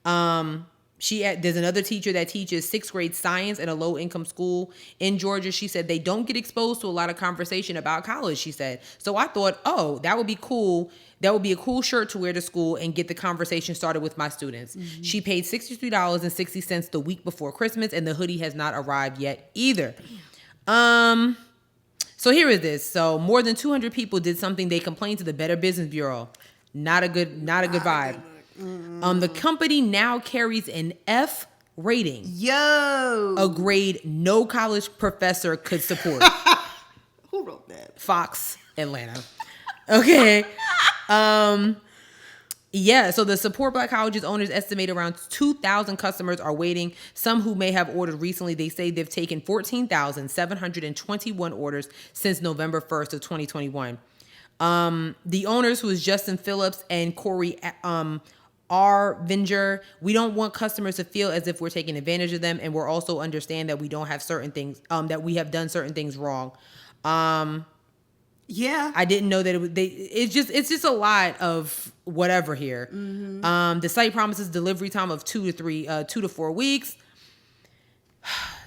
There's another teacher that teaches 6th grade science in a low-income school in Georgia. She said they don't get exposed to a lot of conversation about college, she said. So I thought, oh, that would be cool. That would be a cool shirt to wear to school and get the conversation started with my students. Mm-hmm. She paid $63.60 the week before Christmas, and the hoodie has not arrived yet either. So here is this. So more than 200 people did something. They complained to the Better Business Bureau. Not a good vibe. The company now carries an F rating. Yo. A grade no college professor could support. Who wrote that? Fox Atlanta. Okay. Yeah, so the Support Black Colleges owners estimate around 2,000 customers are waiting. Some who may have ordered recently, they say they've taken 14,721 orders since November 1st of 2021. The owners, who is Justin Phillips and Corey R. Vinger, we don't want customers to feel as if we're taking advantage of them, and we're also understand that we don't have certain things, that we have done certain things wrong. Yeah. I didn't know that it was. It's just a lot of whatever here. The site promises delivery time of 2 to 4 weeks.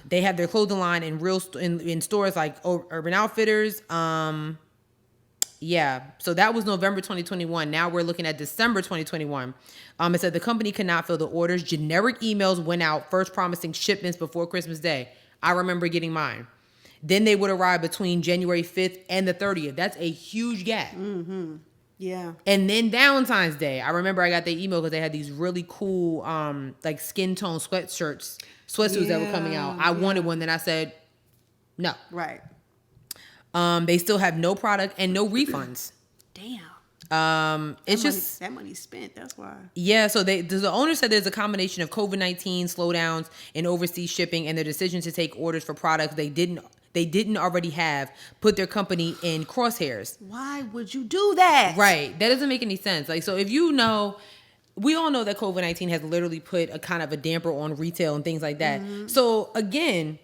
They have their clothing line in stores like Urban Outfitters. Yeah, so that was November 2021. Now we're looking at December 2021. It said the company could not fill the orders. Generic emails went out, first promising shipments before Christmas Day. I remember getting mine. Then they would arrive between January 5th and the 30th. That's a huge gap. Mm-hmm. Yeah. And then Valentine's Day. I remember I got the email because they had these really cool like skin tone sweatsuits that were coming out. I wanted one. Then I said, no. Right. They still have no product and no refunds. Damn. It's that money's spent. That's why. Yeah. So the owner said there's a combination of COVID-19 slowdowns in overseas shipping and their decision to take orders for products they didn't already have put their company in crosshairs. Why would you do that? Right. That doesn't make any sense. Like, so if you know, we all know that COVID-19 has literally put a kind of a damper on retail and things like that. Mm-hmm. So again.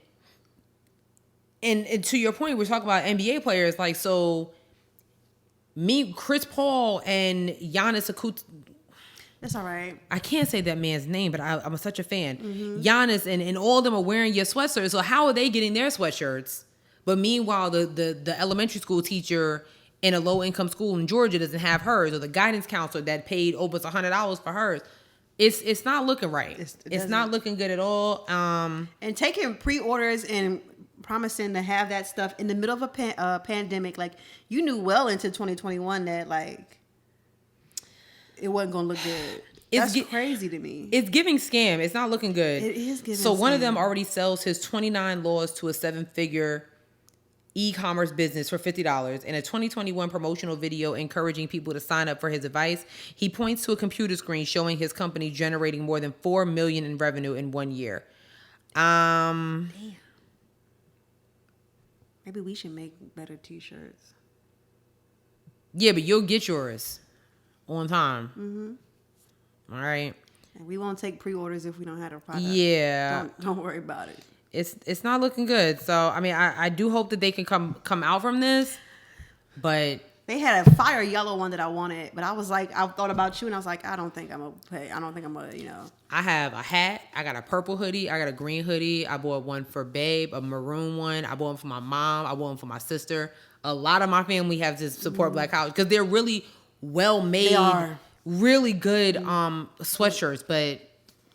And to your point, we're talking about NBA players. Like, so Chris Paul and Giannis that's all right. I can't say that man's name, but I'm such a fan. Mm-hmm. Giannis and all of them are wearing your sweatshirts. So how are they getting their sweatshirts? But meanwhile, the elementary school teacher in a low income school in Georgia doesn't have hers, or the guidance counselor that paid almost $100 for hers. It's not looking right. It's not looking good at all. And taking pre-orders and promising to have that stuff in the middle of a pandemic, like you knew well into 2021 that like it wasn't gonna look good. That's crazy to me. It's giving scam. It's not looking good. It is giving. So one of them already sells his 29 laws to a 7-figure e-commerce business for $50. In a 2021 promotional video encouraging people to sign up for his advice, he points to a computer screen showing his company generating more than $4 million in revenue in 1 year. Damn. Maybe we should make better t-shirts. Yeah, but you'll get yours on time. Mm-hmm. All right. And we won't take pre-orders if we don't have a product. Yeah. Don't worry about it. It's not looking good. So, I mean, I do hope that they can come out from this, but... They had a fire yellow one that I wanted, but I was like, I thought about you and I was like, I don't think I'm going to pay. I don't think I'm going to, you know. I have a hat. I got a purple hoodie. I got a green hoodie. I bought one for Babe, a maroon one. I bought one for my mom. I bought one for my sister. A lot of my family have to support Black College because they're really well-made, really good sweatshirts, but...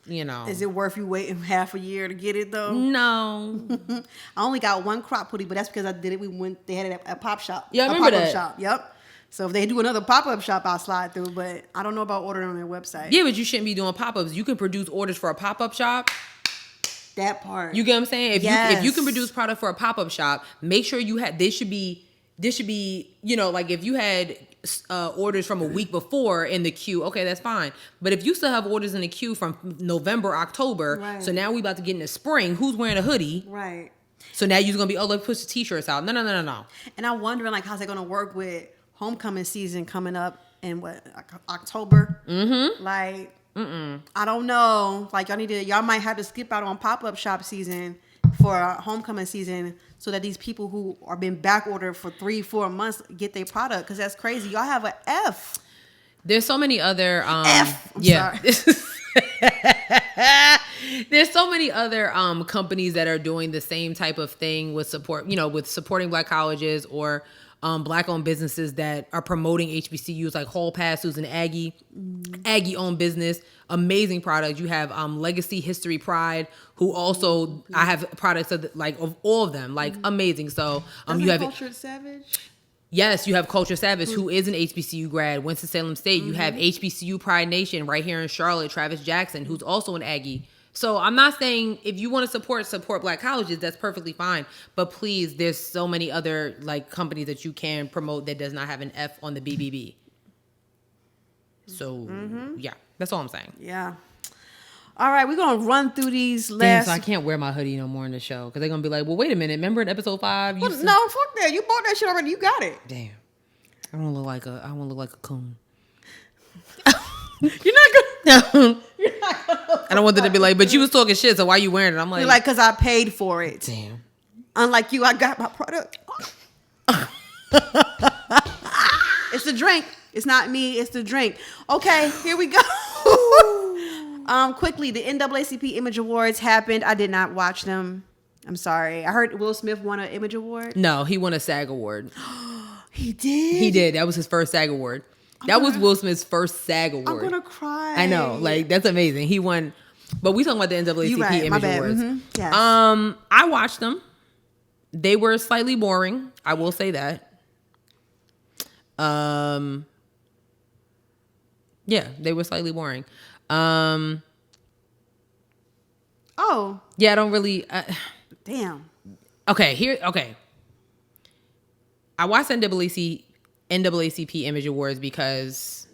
You know, is it worth you waiting half a year to get it though? No. I only got one crop hoodie, but that's because I did it. They had it at Pop Shop. Yeah, I remember that. Shop. Yep. So if they do another pop-up shop, I'll slide through. But I don't know about ordering on their website. Yeah, but you shouldn't be doing pop-ups. You can produce orders for a pop-up shop. That part. You get what I'm saying? If you can produce product for a pop-up shop, make sure you had. This should be. You know, like if you had orders from a week before in the queue, okay, that's fine. But if you still have orders in the queue from November, October, right. So now we about to get into spring. Who's wearing a hoodie? Right. So now you're gonna be, let's push the t-shirts out. No. And I'm wondering, like, how's that gonna work with homecoming season coming up in October? Mm-hmm. Like, I don't know. Like, y'all might have to skip out on pop-up shop season for homecoming season, so that these people who are been back ordered for 3-4 months get their product, because that's crazy. Y'all have an F. There's so many other Sorry. There's so many other companies that are doing the same type of thing with support, with supporting Black colleges or Black-owned businesses that are promoting HBCUs, like Hall Pass, who's an Aggie-owned business. Amazing product. You have Legacy History Pride, who also I have products of all of them, like amazing. So you have Cultured Savage. Yes, you have Culture Savage, who is an HBCU grad, Winston-Salem State. You have HBCU Pride Nation right here in Charlotte, Travis Jackson, who's also an Aggie. So I'm not saying if you want to support Black colleges, that's perfectly fine. But please, there's so many other companies that you can promote that does not have an F on the BBB. So yeah, that's all I'm saying. Yeah. All right, we're gonna run through these last. Damn, so I can't wear my hoodie no more in the show because they're gonna be like, "Well, wait a minute. Remember in episode 5? No, fuck that. You bought that shit already. You got it. Damn. I don't look like a coon. You're not gonna. I don't want them to be like, but you was talking shit, so why you wearing it? I'm like, you're like, because I paid for it. Damn. Unlike you, I got my product. It's the drink. It's not me. It's the drink. Okay, here we go. Quickly, the NAACP Image Awards happened. I did not watch them. I'm sorry. I heard Will Smith won an Image Award. No, he won a SAG award. He did? He did. That was his first SAG award. That was Will Smith's first SAG award. I'm going to cry. I know. Like, that's amazing. He won. But we talking about the NAACP right, Image Awards. Mm-hmm. Yes. I watched them. They were slightly boring. I will say that. Yeah, they were slightly boring. Oh. Yeah, I don't really... Damn. Okay. I watched NAACP Image Awards because,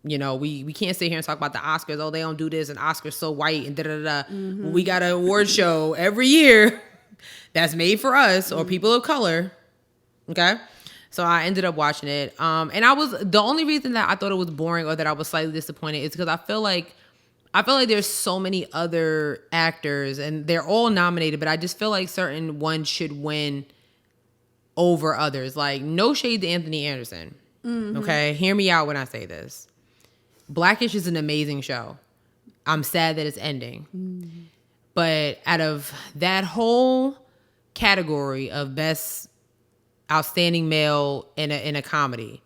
you know, we can't sit here and talk about the Oscars. Oh, they don't do this and Oscars so white and da-da-da-da. Mm-hmm. We got an award show every year that's made for us or people of color. Okay? So I ended up watching it. And the only reason that I thought it was boring or that I was slightly disappointed is because I feel like there's so many other actors and they're all nominated, but I just feel like certain ones should win over others. Like, no shade to Anthony Anderson. Mm-hmm. Okay? Hear me out when I say this. Blackish is an amazing show. I'm sad that it's ending. Mm-hmm. But out of that whole category of best outstanding male in a comedy,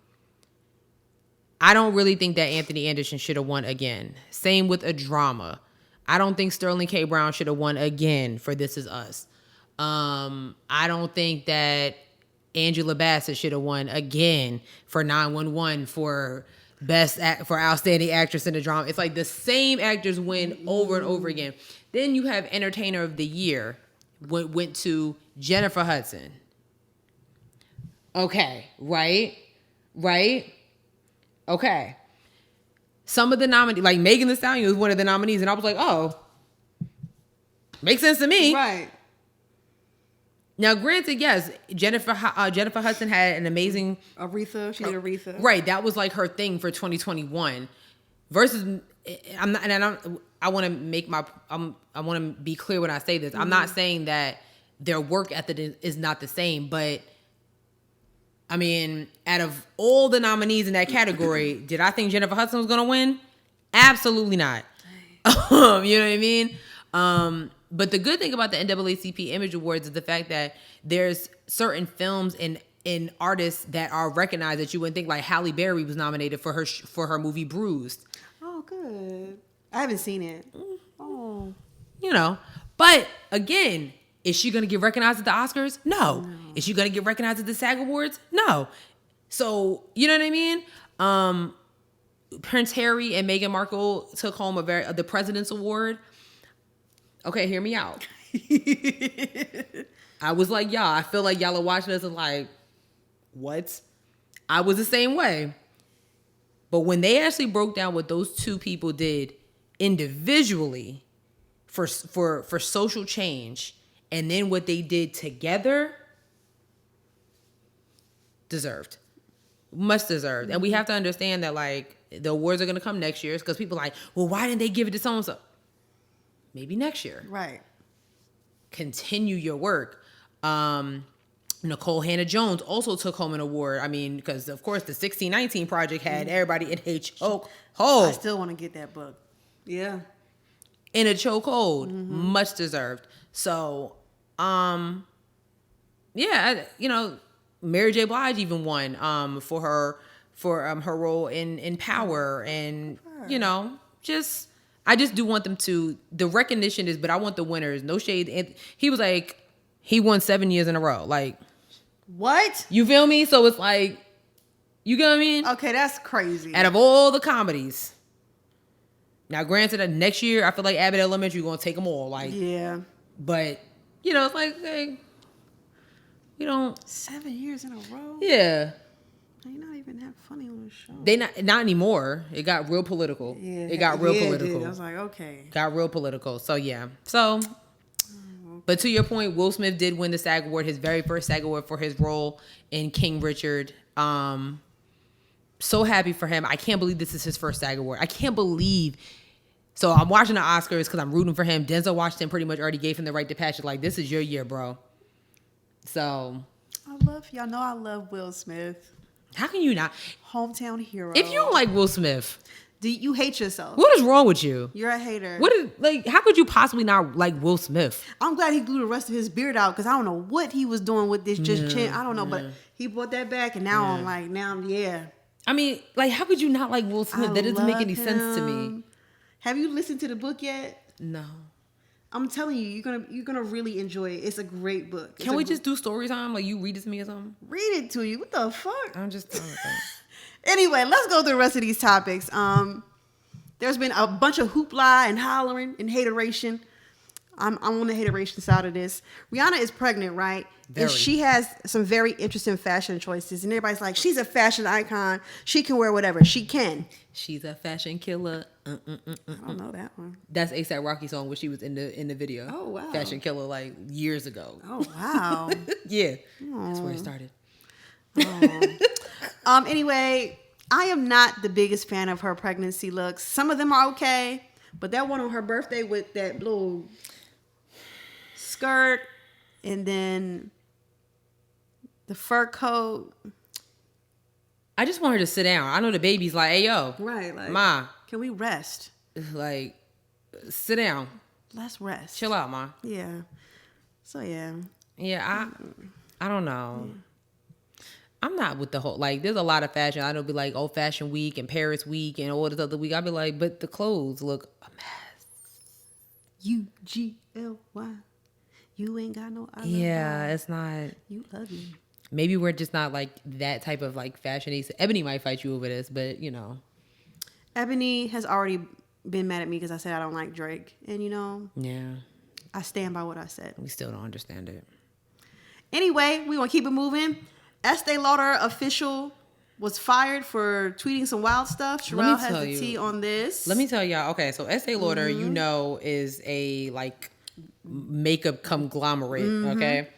I don't really think that Anthony Anderson should have won again. Same with a drama. I don't think Sterling K. Brown should have won again for This Is Us. I don't think that Angela Bassett should have won again for 911 for for outstanding actress in a drama. It's like the same actors win over and over again. Then you have Entertainer of the Year went to Jennifer Hudson. Okay, right? Okay. Some of the nominees, like Megan Thee Stallion was one of the nominees, and I was like, oh, makes sense to me. Right. Now, granted, yes, Jennifer Hudson had an amazing... Aretha. She did Aretha. Right. That was like her thing for 2021. Versus, I want to be clear when I say this. Mm-hmm. I'm not saying that their work ethic is not the same, but I mean, out of all the nominees in that category, did I think Jennifer Hudson was going to win? Absolutely not. You know what I mean? But the good thing about the NAACP Image Awards is the fact that there's certain films and artists that are recognized that you wouldn't think. Like Halle Berry was nominated for her movie Bruised. Oh, good. I haven't seen it. Oh, you know. But again, is she going to get recognized at the Oscars? No. Is she going to get recognized at the SAG Awards? No. So you know what I mean? Prince Harry and Meghan Markle took home the President's Award. Okay, hear me out. I was like, y'all, I feel like y'all are watching this and like, what? I was the same way. But when they actually broke down what those two people did individually for social change, and then what they did together, deserved. Much deserved. And we have to understand that, like, the awards are going to come next year because people are like, well, why didn't they give it to so-and-so? Maybe next year. Right. Continue your work. Nicole Hannah-Jones also took home an award. I mean, because, of course, the 1619 Project had everybody in a chokehold. I still want to get that book. Yeah. In a chokehold. Mm-hmm. Much deserved. So, yeah, Mary J. Blige even won for her role in Power. And, I just do want them to, the recognition is, but I want the winners. No shade. And he was like, he won 7 years in a row. Like, what? You feel me? So it's like, you get what I mean? Okay, that's crazy. Out of all the comedies. Now, granted, that next year, I feel like Abbott Elementary going to take them all. Like, yeah. But, it's like, hey, we don't. 7 years in a row? Yeah. You're not even that funny on the show. They not anymore. It got real political. Yeah, it got real political. It did. I was like, okay. Got real political. So yeah. So, but to your point, Will Smith did win the SAG Award, his very first SAG Award for his role in King Richard. So happy for him. I can't believe this is his first SAG Award. I can't believe. So I'm watching the Oscars because I'm rooting for him. Denzel Washington pretty much already gave him the right to patch it. Like, this is your year, bro. So. Y'all know I love Will Smith. How can you not? Hometown hero. If you don't like Will Smith, do you hate yourself? what is wrong with you? You're a hater. What is like? How could you possibly not like Will Smith? I'm glad he grew the rest of his beard out because I don't know what he was doing with this chin. I don't know, but he brought that back, and now I'm like, I mean, like, how could you not like Will Smith? That doesn't make any love sense to me. him. Have you listened to the book yet? No. I'm telling you, you're gonna really enjoy it. It's a great book. Can we just do story time? Like, you read it to me or something? read it to you? What the fuck? I'm just telling you. Anyway, let's go through the rest of these topics. There's been a bunch of hoopla and hollering and hateration. I'm on the hateration side of this. Rihanna is pregnant, right? Very. And she has some very interesting fashion choices. And everybody's like, she's a fashion icon. She can wear whatever. She can. She's a fashion killer. I don't know that one. That's ASAP Rocky song where she was in the video. Oh, wow. Fashion killer, like years ago. Oh, wow. Yeah. That's where it started. Anyway, I am not the biggest fan of her pregnancy looks. Some of them are okay, but that one on her birthday with that little skirt and then the fur coat. I just want her to sit down. I know the baby's like, hey, yo. Right, like, Ma. can we rest? Like, sit down. Let's rest. Chill out, Ma. Yeah. So, yeah. Yeah, I don't know. I'm not with the whole, like, there's a lot of fashion. I know be like old fashion week and Paris week and all this other week. I'll be like, but the clothes look a mess. UGLY. You ain't got no alibi. Yeah, it's not. You ugly. Maybe we're just not like that type of like fashion. Ebony might fight you over this, but you know. Ebony has already been mad at me because I said I don't like Drake. And you know, Yeah. I stand by what I said. We still don't understand it. Anyway, we gonna keep it moving. Estée Lauder official was fired for tweeting some wild stuff. Sherelle has the tea on this. Let me tell y'all. Okay, so Estée Lauder, you know, is a like makeup conglomerate. Okay.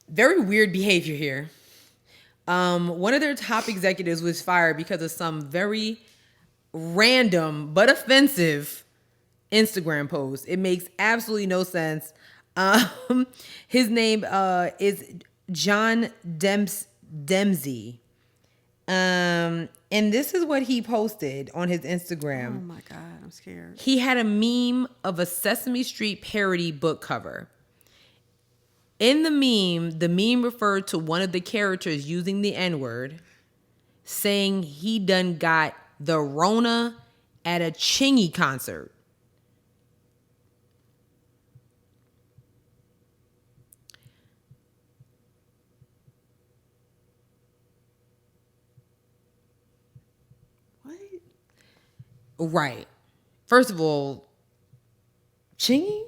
Very weird behavior here. One of their top executives was fired because of some very random but offensive Instagram post. It makes absolutely no sense. His name is John Dempsey. And this is what he posted on his Instagram. Oh my God, I'm scared. He had a meme of a Sesame Street parody book cover. In the meme referred to one of the characters using the N-word, saying he done got the Rona at a Chingy concert. What? Right. First of all, Chingy?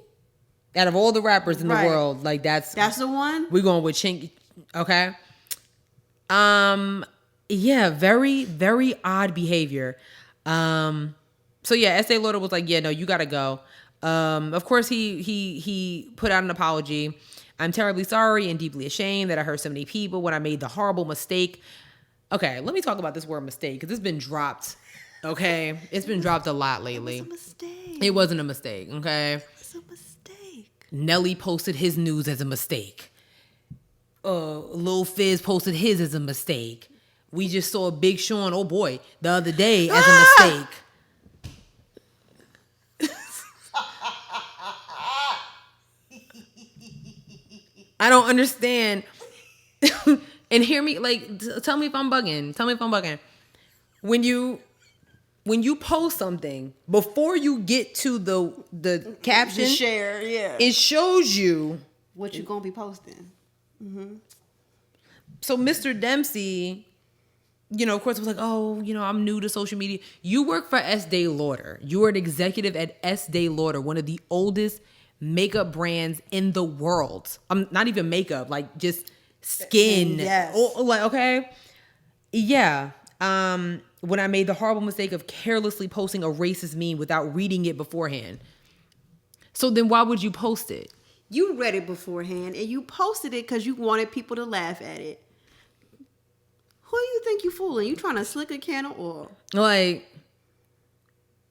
Out of all the rappers in the world, like that's the one? We're going with Chingy. Okay. Yeah, very, very odd behavior. So yeah, Estée Lauder was like, yeah, no, you gotta go. Of course he put out an apology. I'm terribly sorry and deeply ashamed that I hurt so many people when I made the horrible mistake. Okay, let me talk about this word mistake because it's been dropped. Okay, it's been dropped a lot lately. It was a mistake. It wasn't a mistake. Okay. It was a mistake. Nelly posted his news as a mistake. Lil Fizz posted his as a mistake. We just saw Big Sean, oh boy, the other day as a mistake. I don't understand. And hear me, like, tell me if I'm bugging. Tell me if I'm bugging. When you post something, before you get to the caption, share, yeah. it shows you What you gonna be posting. Mm-hmm. So Mr. Dempsey, you know, of course, was like, oh, you know, I'm new to social media. You work for Estée Lauder. You are an executive at Estée Lauder, one of the oldest makeup brands in the world. Not even makeup, like just skin. Yes. Like, okay. Yeah. When I made the horrible mistake of carelessly posting a racist meme without reading it beforehand. So then why would you post it? You read it beforehand and you posted it because you wanted people to laugh at it. Who do you think you fooling? You trying to slick a can of oil? Like,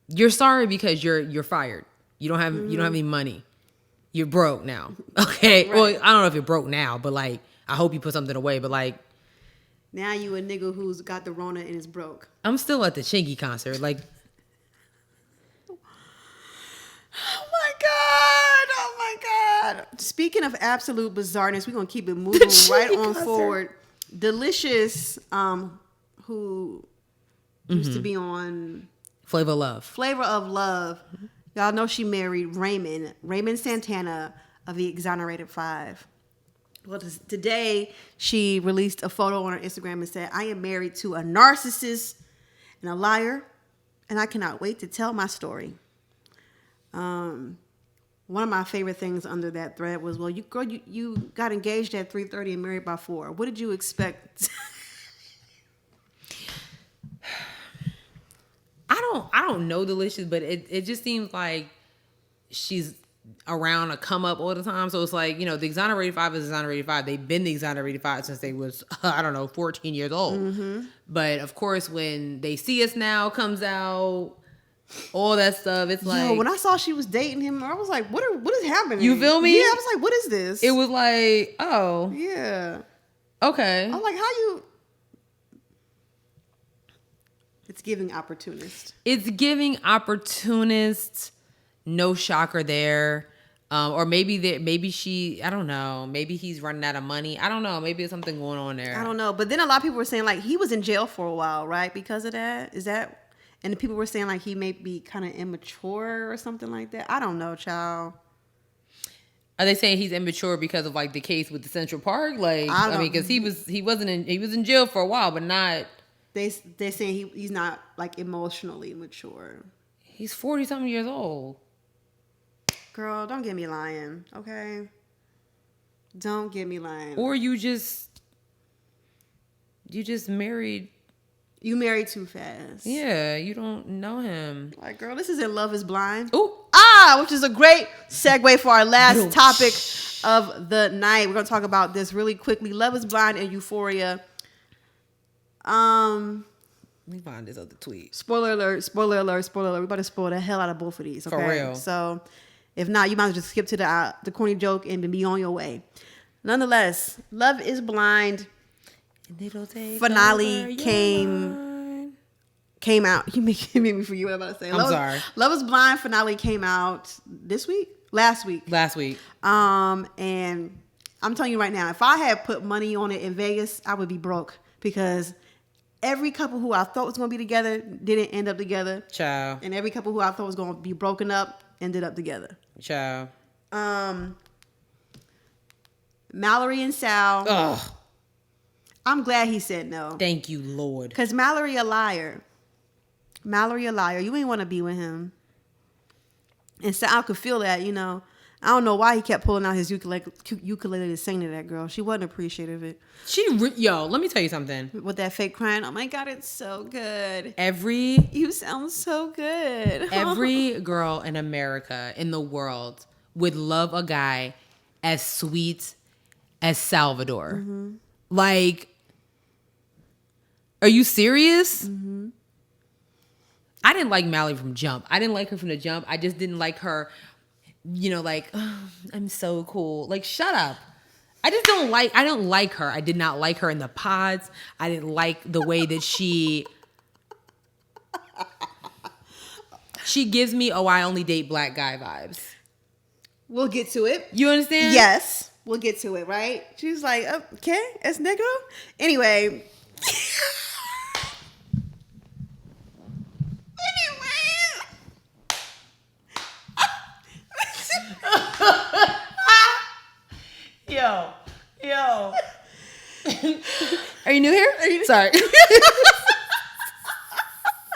you're sorry because you're fired. You don't have any money. You're broke now. Okay. Right. Well, I don't know if you're broke now, but like, I hope you put something away. But like, Now you a nigga who's got the Rona and is broke. I'm still at the Chingy concert. Like, Oh my god! Speaking of absolute bizarreness, we're gonna keep it moving right on forward. Deelishis, who used to be on Flavor of Love. Flavor of Love. Y'all know she married Raymond Santana of the Exonerated Five. Well, today she released a photo on her Instagram and said, "I am married to a narcissist and a liar, and I cannot wait to tell my story." One of my favorite things under that thread was, "Well, you got engaged at 3:30 and married by 4. What did you expect?" I don't know Deelishis, but it just seems like she's around a come up all the time. So it's like, the Exonerated Five is Exonerated Five. They've been the Exonerated Five since they was 14 years old. Mm-hmm. But of course, when They See Us Now comes out, all that stuff, it's like, when I saw she was dating him, I was like, what is happening? You feel me? Yeah, I was like, what is this? It was like, oh, yeah, okay. I'm like, how you? It's giving opportunist. It's giving opportunist. No shocker there. Or maybe she, I don't know. Maybe he's running out of money. I don't know. Maybe there's something going on there. I don't know. But then a lot of people were saying like he was in jail for a while, right? Because of that. Is that? And the people were saying like he may be kind of immature or something like that. I don't know, child. Are they saying he's immature because of like the case with the Central Park? Like, I mean, because he was in jail for a while, but not. They're saying he's not like emotionally mature. He's 40-something years old. Girl, don't get me lying, okay? Don't get me lying. Or you just married. You married too fast. Yeah, you don't know him. Like, girl, this isn't Love is Blind. Ooh. Which is a great segue for our last topic of the night. We're going to talk about this really quickly. Love is Blind and Euphoria. Let me find this other tweet. Spoiler alert. We're about to spoil the hell out of both of these, okay? For real. So, if not, you might as well just skip to the corny joke and be on your way. Nonetheless, Love is Blind finale came out. You make me forget what I'm about to say. Sorry. Love is Blind finale came out last week. And I'm telling you right now, if I had put money on it in Vegas, I would be broke because every couple who I thought was going to be together didn't end up together. Ciao. And every couple who I thought was going to be broken up ended up together. Ciao. Mallory and Sal. Ugh. I'm glad he said no. Thank you, Lord. Because Mallory a liar. You ain't want to be with him. And Sal could feel that, I don't know why he kept pulling out his ukulele to sing to that girl. She wasn't appreciative of it. Let me tell you something. With that fake crying, oh my God, it's so good. You sound so good. Every girl in America, in the world, would love a guy as sweet as Salvador. Mm-hmm. Like, are you serious? Mm-hmm. I didn't like Mallory from jump. I didn't like her from the jump. I just didn't like her, like, oh, I'm so cool. Like, shut up. I don't like her. I did not like her in the pods. I didn't like the way that she gives me, I only date black guy vibes. We'll get to it. You understand? Yes. We'll get to it, right? She was like, okay, es negro. Anyway. Yo. Are you new here? Sorry. You know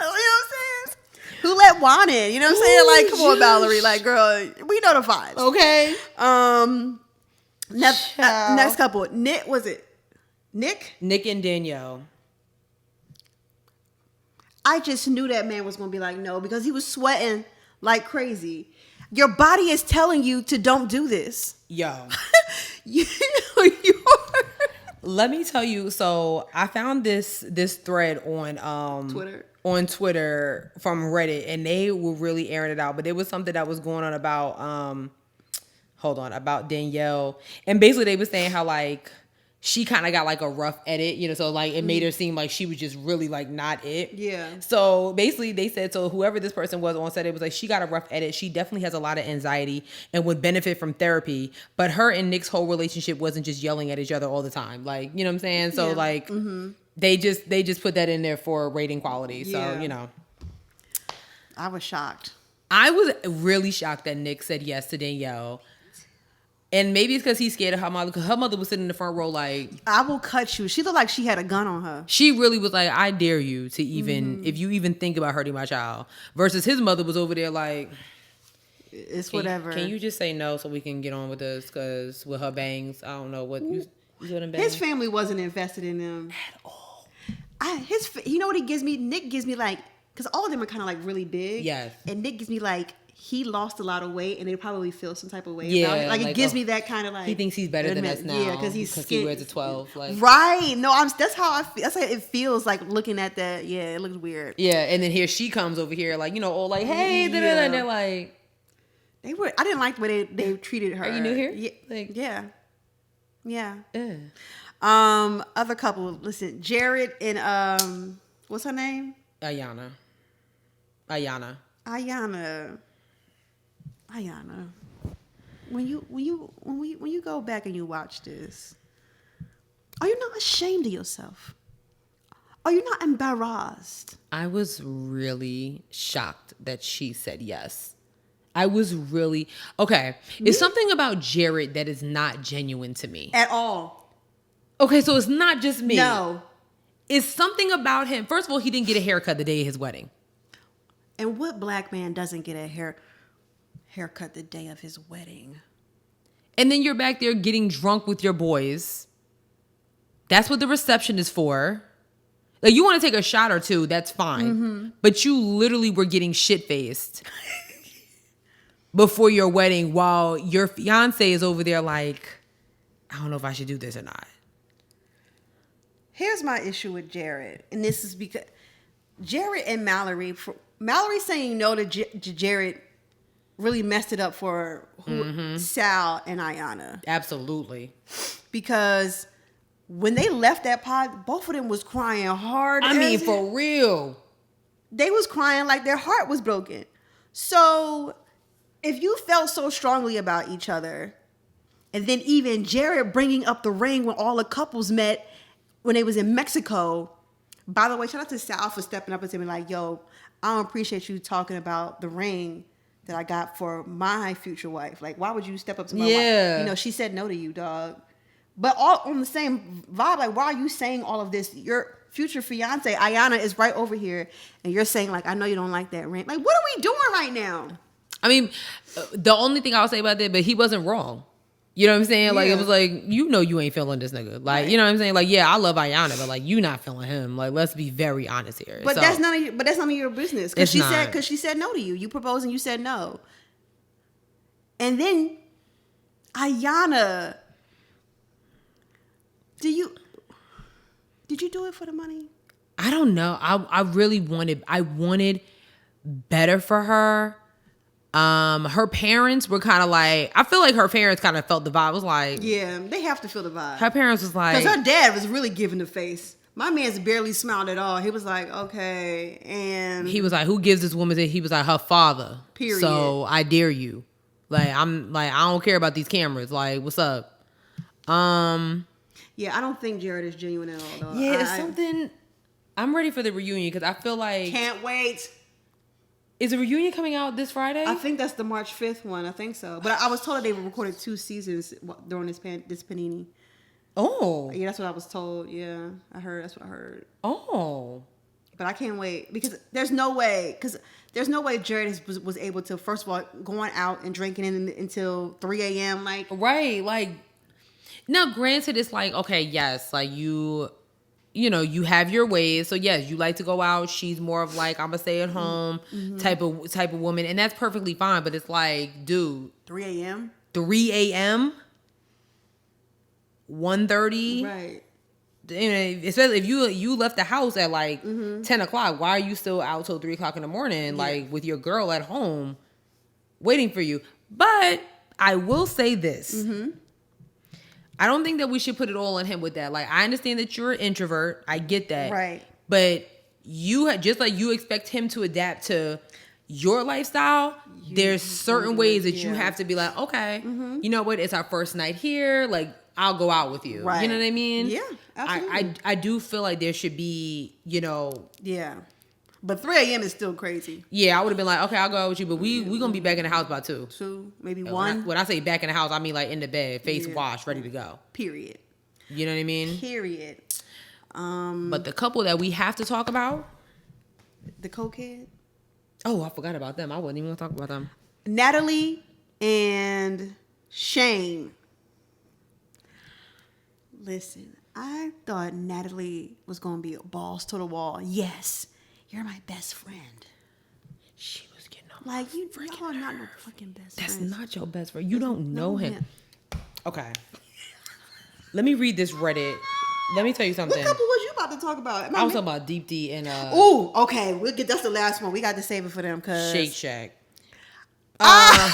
what I'm saying? Who let Juan in? You know what I'm saying? Like, come on, Mallory. Like, girl, we know the vibes. Okay. Next couple. Nick, was it Nick? Nick and Danielle. I just knew that man was going to be like, no, because he was sweating like crazy. Your body is telling you to don't do this. Yo. you Let me tell you. So I found this thread on Twitter from Reddit, and they were really airing it out. But there was something that was going on about about Danielle, and basically they were saying how like she kind of got like a rough edit, you know, so like it made her seem like she was just really like not it. Yeah. So basically they said, so whoever this person was on set, it was like, she got a rough edit. She definitely has a lot of anxiety and would benefit from therapy. But her and Nick's whole relationship wasn't just yelling at each other all the time. Like, you know what I'm saying? So like they just put that in there for rating quality. So, you know. I was shocked. I was really shocked that Nick said yes to Danielle. And maybe it's because he's scared of her mother. Because her mother was sitting in the front row like, I will cut you. She looked like she had a gun on her. She really was like, I dare you to even, if you even think about hurting my child. Versus his mother was over there like, it's whatever. Can you just say no so we can get on with this? Because with her bangs, I don't know what you saw them bangs. His family wasn't invested in them At all. You know what he gives me? Nick gives me like, because all of them are kind of like really big. Yes. And Nick gives me like, he lost a lot of weight and they probably feel some type of way Yeah, about it. Like it gives me that kind of like. He thinks he's better than us now. Yeah, because he wears a 12. Like. Right. No, that's how I feel. That's how it feels like looking at that. Yeah, it looks weird. Yeah, and then here she comes over here like, you know, all like, hey, and they're like. I didn't like the way they treated her. Are you new here? Yeah. Like, Yeah. yeah. Other couple, listen, Jared and what's her name? Ayana. When you go back and you watch this, are you not ashamed of yourself? Are you not embarrassed? I was really shocked that she said yes. I was really okay. It's something about Jared that is not genuine to me At all. Okay, so it's not just me. No. It's something about him. First of all, he didn't get a haircut the day of his wedding. And what black man doesn't get a haircut the day of his wedding? And then you're back there getting drunk with your boys. That's what the reception is for. Like, you want to take a shot or two, that's fine. But you literally were getting shit-faced before your wedding while your fiance is over there like, I don't know if I should do this or not. Here's my issue with Jared. And this is because Jared and Mallory saying no to Jared really messed it up for Sal and Ayana. Absolutely. Because when they left that pod, both of them was crying hard. I mean, for real. They was crying like their heart was broken. So if you felt so strongly about each other, and then even Jared bringing up the ring when all the couples met when they was in Mexico. By the way, shout out to Sal for stepping up and saying like, yo, I don't appreciate you talking about the ring that I got for my future wife. Like, why would you step up to my wife? You know, she said no to you, dog. But all on the same vibe, like, why are you saying all of this? Your future fiance, Ayana, is right over here. And you're saying, like, I know you don't like that ring. Like, what are we doing right now? I mean, the only thing I'll say about that, but he wasn't wrong. You know what I'm saying? Like, it was like, you know you ain't feeling this nigga. Like, right. You know what I'm saying? Like, yeah, I love Ayana, but like, you not feeling him. Like, let's be very honest here. But that's none of your business. Because she said no to you. You proposed and you said no. And then Ayana, did you do it for the money? I don't know. I wanted better for her. Her parents were kind of like, I feel like her parents kind of felt the vibe. It was like, yeah, they have to feel the vibe. Her parents was like, because her dad was really giving the face. My man's barely smiled at all. He was like, okay, and he was like, who gives this woman this? He was like, her father. Period. So I dare you. Like, I'm like, I don't care about these cameras. Like, what's up? Yeah, I don't think Jared is genuine at all, though. Yeah, it's something. I'm ready for the reunion because I feel like, can't wait. Is a reunion coming out this Friday? I think that's the March 5th one. I think so. But I was told that they recorded 2 seasons during this panini. Oh. Yeah, that's what I was told. Yeah, that's what I heard. Oh. But I can't wait because there's no way Jared was able to, first of all, going out and drinking until 3 a.m. Like, right. Like, now granted, it's like, okay, yes, like you know, you have your ways. So yes, you like to go out. She's more of like, I'm a stay at home type of woman. And that's perfectly fine. But it's like, dude. 3 a.m.? 3 a.m.? 1:30? Right. Especially if you left the house at like 10 o'clock. Why are you still out till 3 o'clock in the morning? Yeah. Like with your girl at home waiting for you. But I will say this. I don't think that we should put it all on him with that. Like, I understand that you're an introvert. I get that. Right. But you just like you expect him to adapt to your lifestyle, there's certain ways that you have to be like, okay, you know what? It's our first night here. Like, I'll go out with you. Right. You know what I mean? Yeah, absolutely. I do feel like there should be, you know. Yeah. But 3 a.m. is still crazy. Yeah, I would have been like, okay, I'll go out with you, but we gonna be back in the house by 2. 2, maybe And 1. When I say back in the house, I mean like in the bed, face washed, ready to go. Period. You know what I mean? Period. But the couple that we have to talk about, The cokehead. oh, I forgot about them. I wasn't even gonna talk about them. Natalie and Shane. Listen, I thought Natalie was gonna be a balls to the wall. Yes, you're my best friend. She was getting on Like y'all are not no fucking best That's friends. not your best friend. You don't know him. him. Okay. Let me read this Reddit. Let me tell you something. What couple was you about to talk about? I was talking about Deep D and Ooh, okay. We'll get that's the last one. We got to save it for them because Shake Shack. Not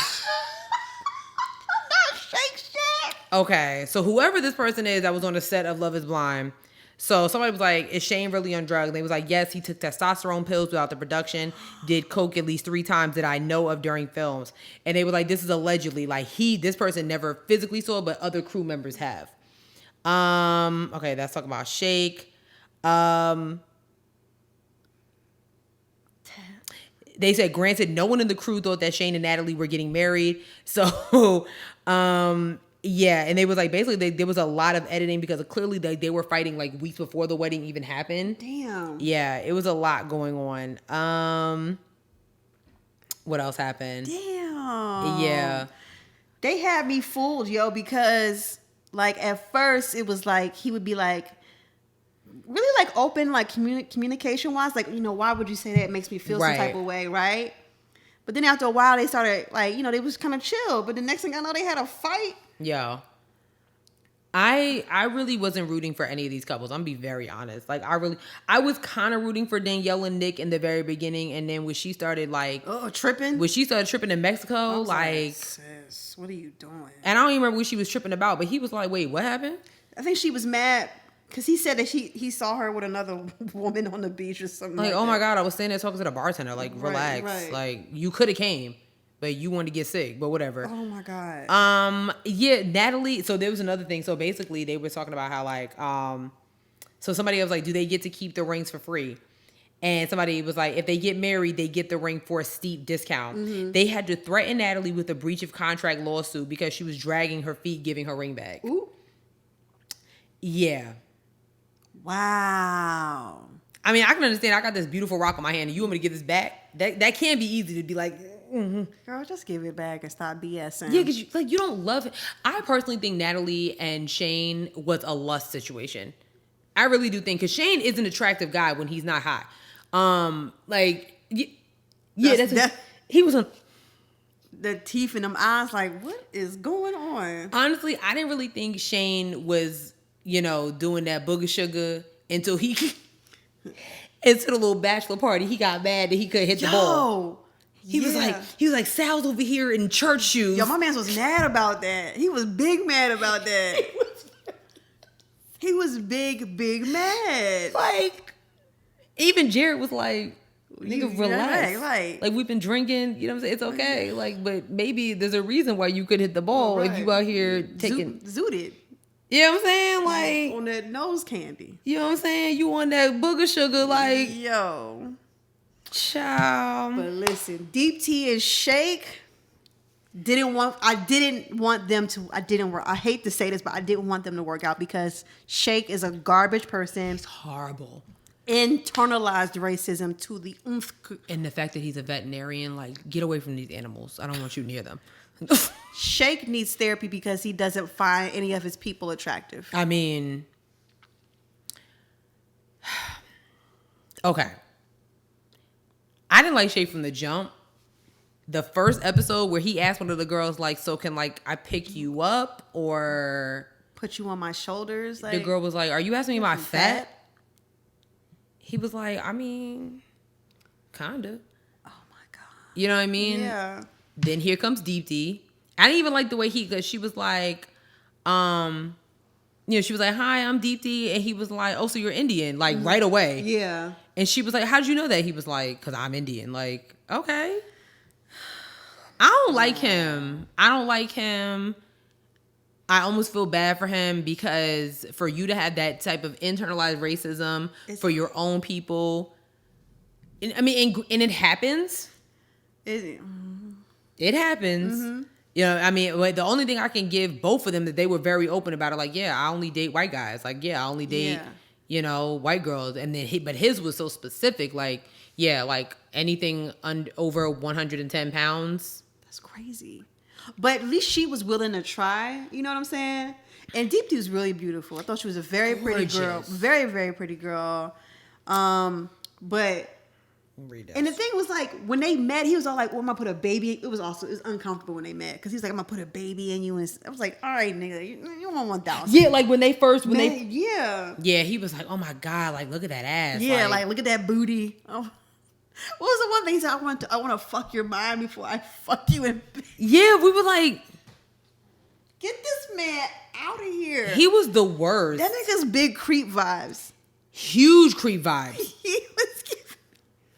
Shake Shack. Okay, so whoever this person is that was on the set of Love is Blind, so somebody was like, is Shane really on drugs? And they was like, yes, he took testosterone pills without the production, did coke at least 3 times that I know of during films. And they were like, this is allegedly, like this person never physically saw, but other crew members have. Okay, let's talk about Shake. They said, granted, no one in the crew thought that Shane and Natalie were getting married. So, yeah. And they was like, basically, there was a lot of editing because clearly they were fighting like weeks before the wedding even happened. Damn. Yeah, it was a lot going on. What else happened? Damn. Yeah. They had me fooled, yo, because like at first it was like he would be like really like open, like communication wise, like, you know, why would you say that? It makes me feel some type of way, right? But then after a while they started like, you know, they was kind of chill. But the next thing I know, they had a fight. Yo. I really wasn't rooting for any of these couples. I'm gonna be very honest. Like I was kind of rooting for Danielle and Nick in the very beginning, and then when she started like tripping. When she started tripping in Mexico, like sis, what are you doing? And I don't even remember what she was tripping about, but he was like, wait, what happened? I think she was mad because he said that he saw her with another woman on the beach or something. Like, like oh that. my God, I was standing there talking to the bartender. Like, relax. Right. Like, you could have came, but you wanted to get sick, but whatever. Oh my God. Yeah, Natalie. So there was another thing. So basically they were talking about how like, so somebody was like, do they get to keep the rings for free? And somebody was like, if they get married, they get the ring for a steep discount. Mm-hmm. They had to threaten Natalie with a breach of contract lawsuit because she was dragging her feet, giving her ring back. Ooh. Yeah. Wow. I mean, I can understand. I got this beautiful rock on my hand and you want me to give this back? That can't be easy to be like, Girl, just give it back and stop BSing. Yeah, because you don't love it. I personally think Natalie and Shane was a lust situation. I really do think, because Shane is an attractive guy when he's not hot. He was a... The teeth in them eyes, like, what is going on? Honestly, I didn't really think Shane was, you know, doing that booger sugar until he... into the little bachelor party. He got mad that he couldn't hit the ball. He was like, Sal's over here in church shoes. Yo, my man was mad about that. He was big mad about that. He was big mad. Like, even Jared was like, nigga, relax. Right. Like, we've been drinking, you know what I'm saying? It's okay. Like, but maybe there's a reason why you could hit the ball if you out here taking... Zooted. You know what I'm saying? Like... On that nose candy. You know what I'm saying? You on that booger sugar, like... Yo. Child. But listen, Deep T and Shake... I didn't I hate to say this, but I didn't want them to work out because Shake is a garbage person. It's horrible. Internalized racism to the oomph. And the fact that he's a veterinarian, like, get away from these animals. I don't want you near them. Shake needs therapy because he doesn't find any of his people attractive. I mean, okay. I didn't like Shake from the jump. The first episode where he asked one of the girls, like, so can, like, I pick you up or... Put you on my shoulders? Like, the girl was like, are you asking me my fat? He was like, I mean, kinda. Oh my God. You know what I mean? Yeah. Then here comes Deep D. I didn't even like the way because she was like, you know, she was like, "Hi, I'm Deepti," and he was like, "Oh, so you're Indian?" Like right away. Yeah. And she was like, "How did you know that?" He was like, "Cause I'm Indian." Like, okay. I don't like him. I don't like him. I almost feel bad for him because for you to have that type of internalized racism for your own people, and it happens. It happens. Mm-hmm. You know, I mean, the only thing I can give both of them that they were very open about it. Like, yeah, I only date white guys. Like, yeah, I only date, you know, white girls. And then but his was so specific. Like, yeah, like anything over 110 pounds. That's crazy. But at least she was willing to try. You know what I'm saying? And Deepti was really beautiful. I thought she was a very pretty girl. Very, very pretty girl. But... And the thing was like when they met, he was all like, "Well, I'm gonna put a baby." It was uncomfortable when they met because he was like, "I'm gonna put a baby in you," and I was like, "All right, nigga, you want 1,000?" Yeah, like when they yeah, he was like, "Oh my god, like look at that ass." Yeah, like look at that booty. Oh, what was the one thing he said? I want to fuck your mind before I fuck you in bed. Yeah, we were like, get this man out of here. He was the worst. That nigga's big creep vibes. Huge creep vibes. He was giving.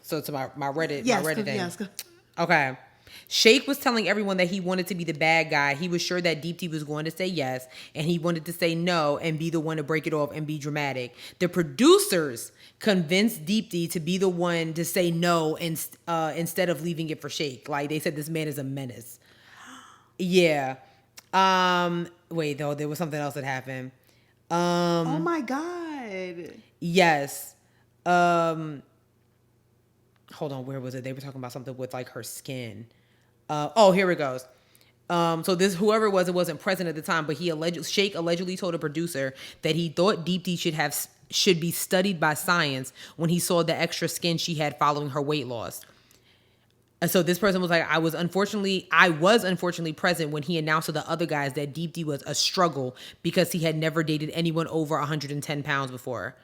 So to my Reddit, yes, my Reddit thing. Yes, go. Okay. Sheikh was telling everyone that he wanted to be the bad guy. He was sure that Deepti was going to say yes, and he wanted to say no and be the one to break it off and be dramatic. The producers convinced Deepti to be the one to say no instead of leaving it for Sheikh. Like they said, this man is a menace. Yeah. Wait, though, there was something else that happened. Oh my God. Yes. Hold on, where was it? They were talking about something with like her skin. Here it goes. So this whoever it wasn't present at the time, but Sheikh allegedly told a producer that he thought Deepti should be studied by science when he saw the extra skin she had following her weight loss. And so this person was like, I was unfortunately present when he announced to the other guys that Deepti was a struggle because he had never dated anyone over 110 pounds before.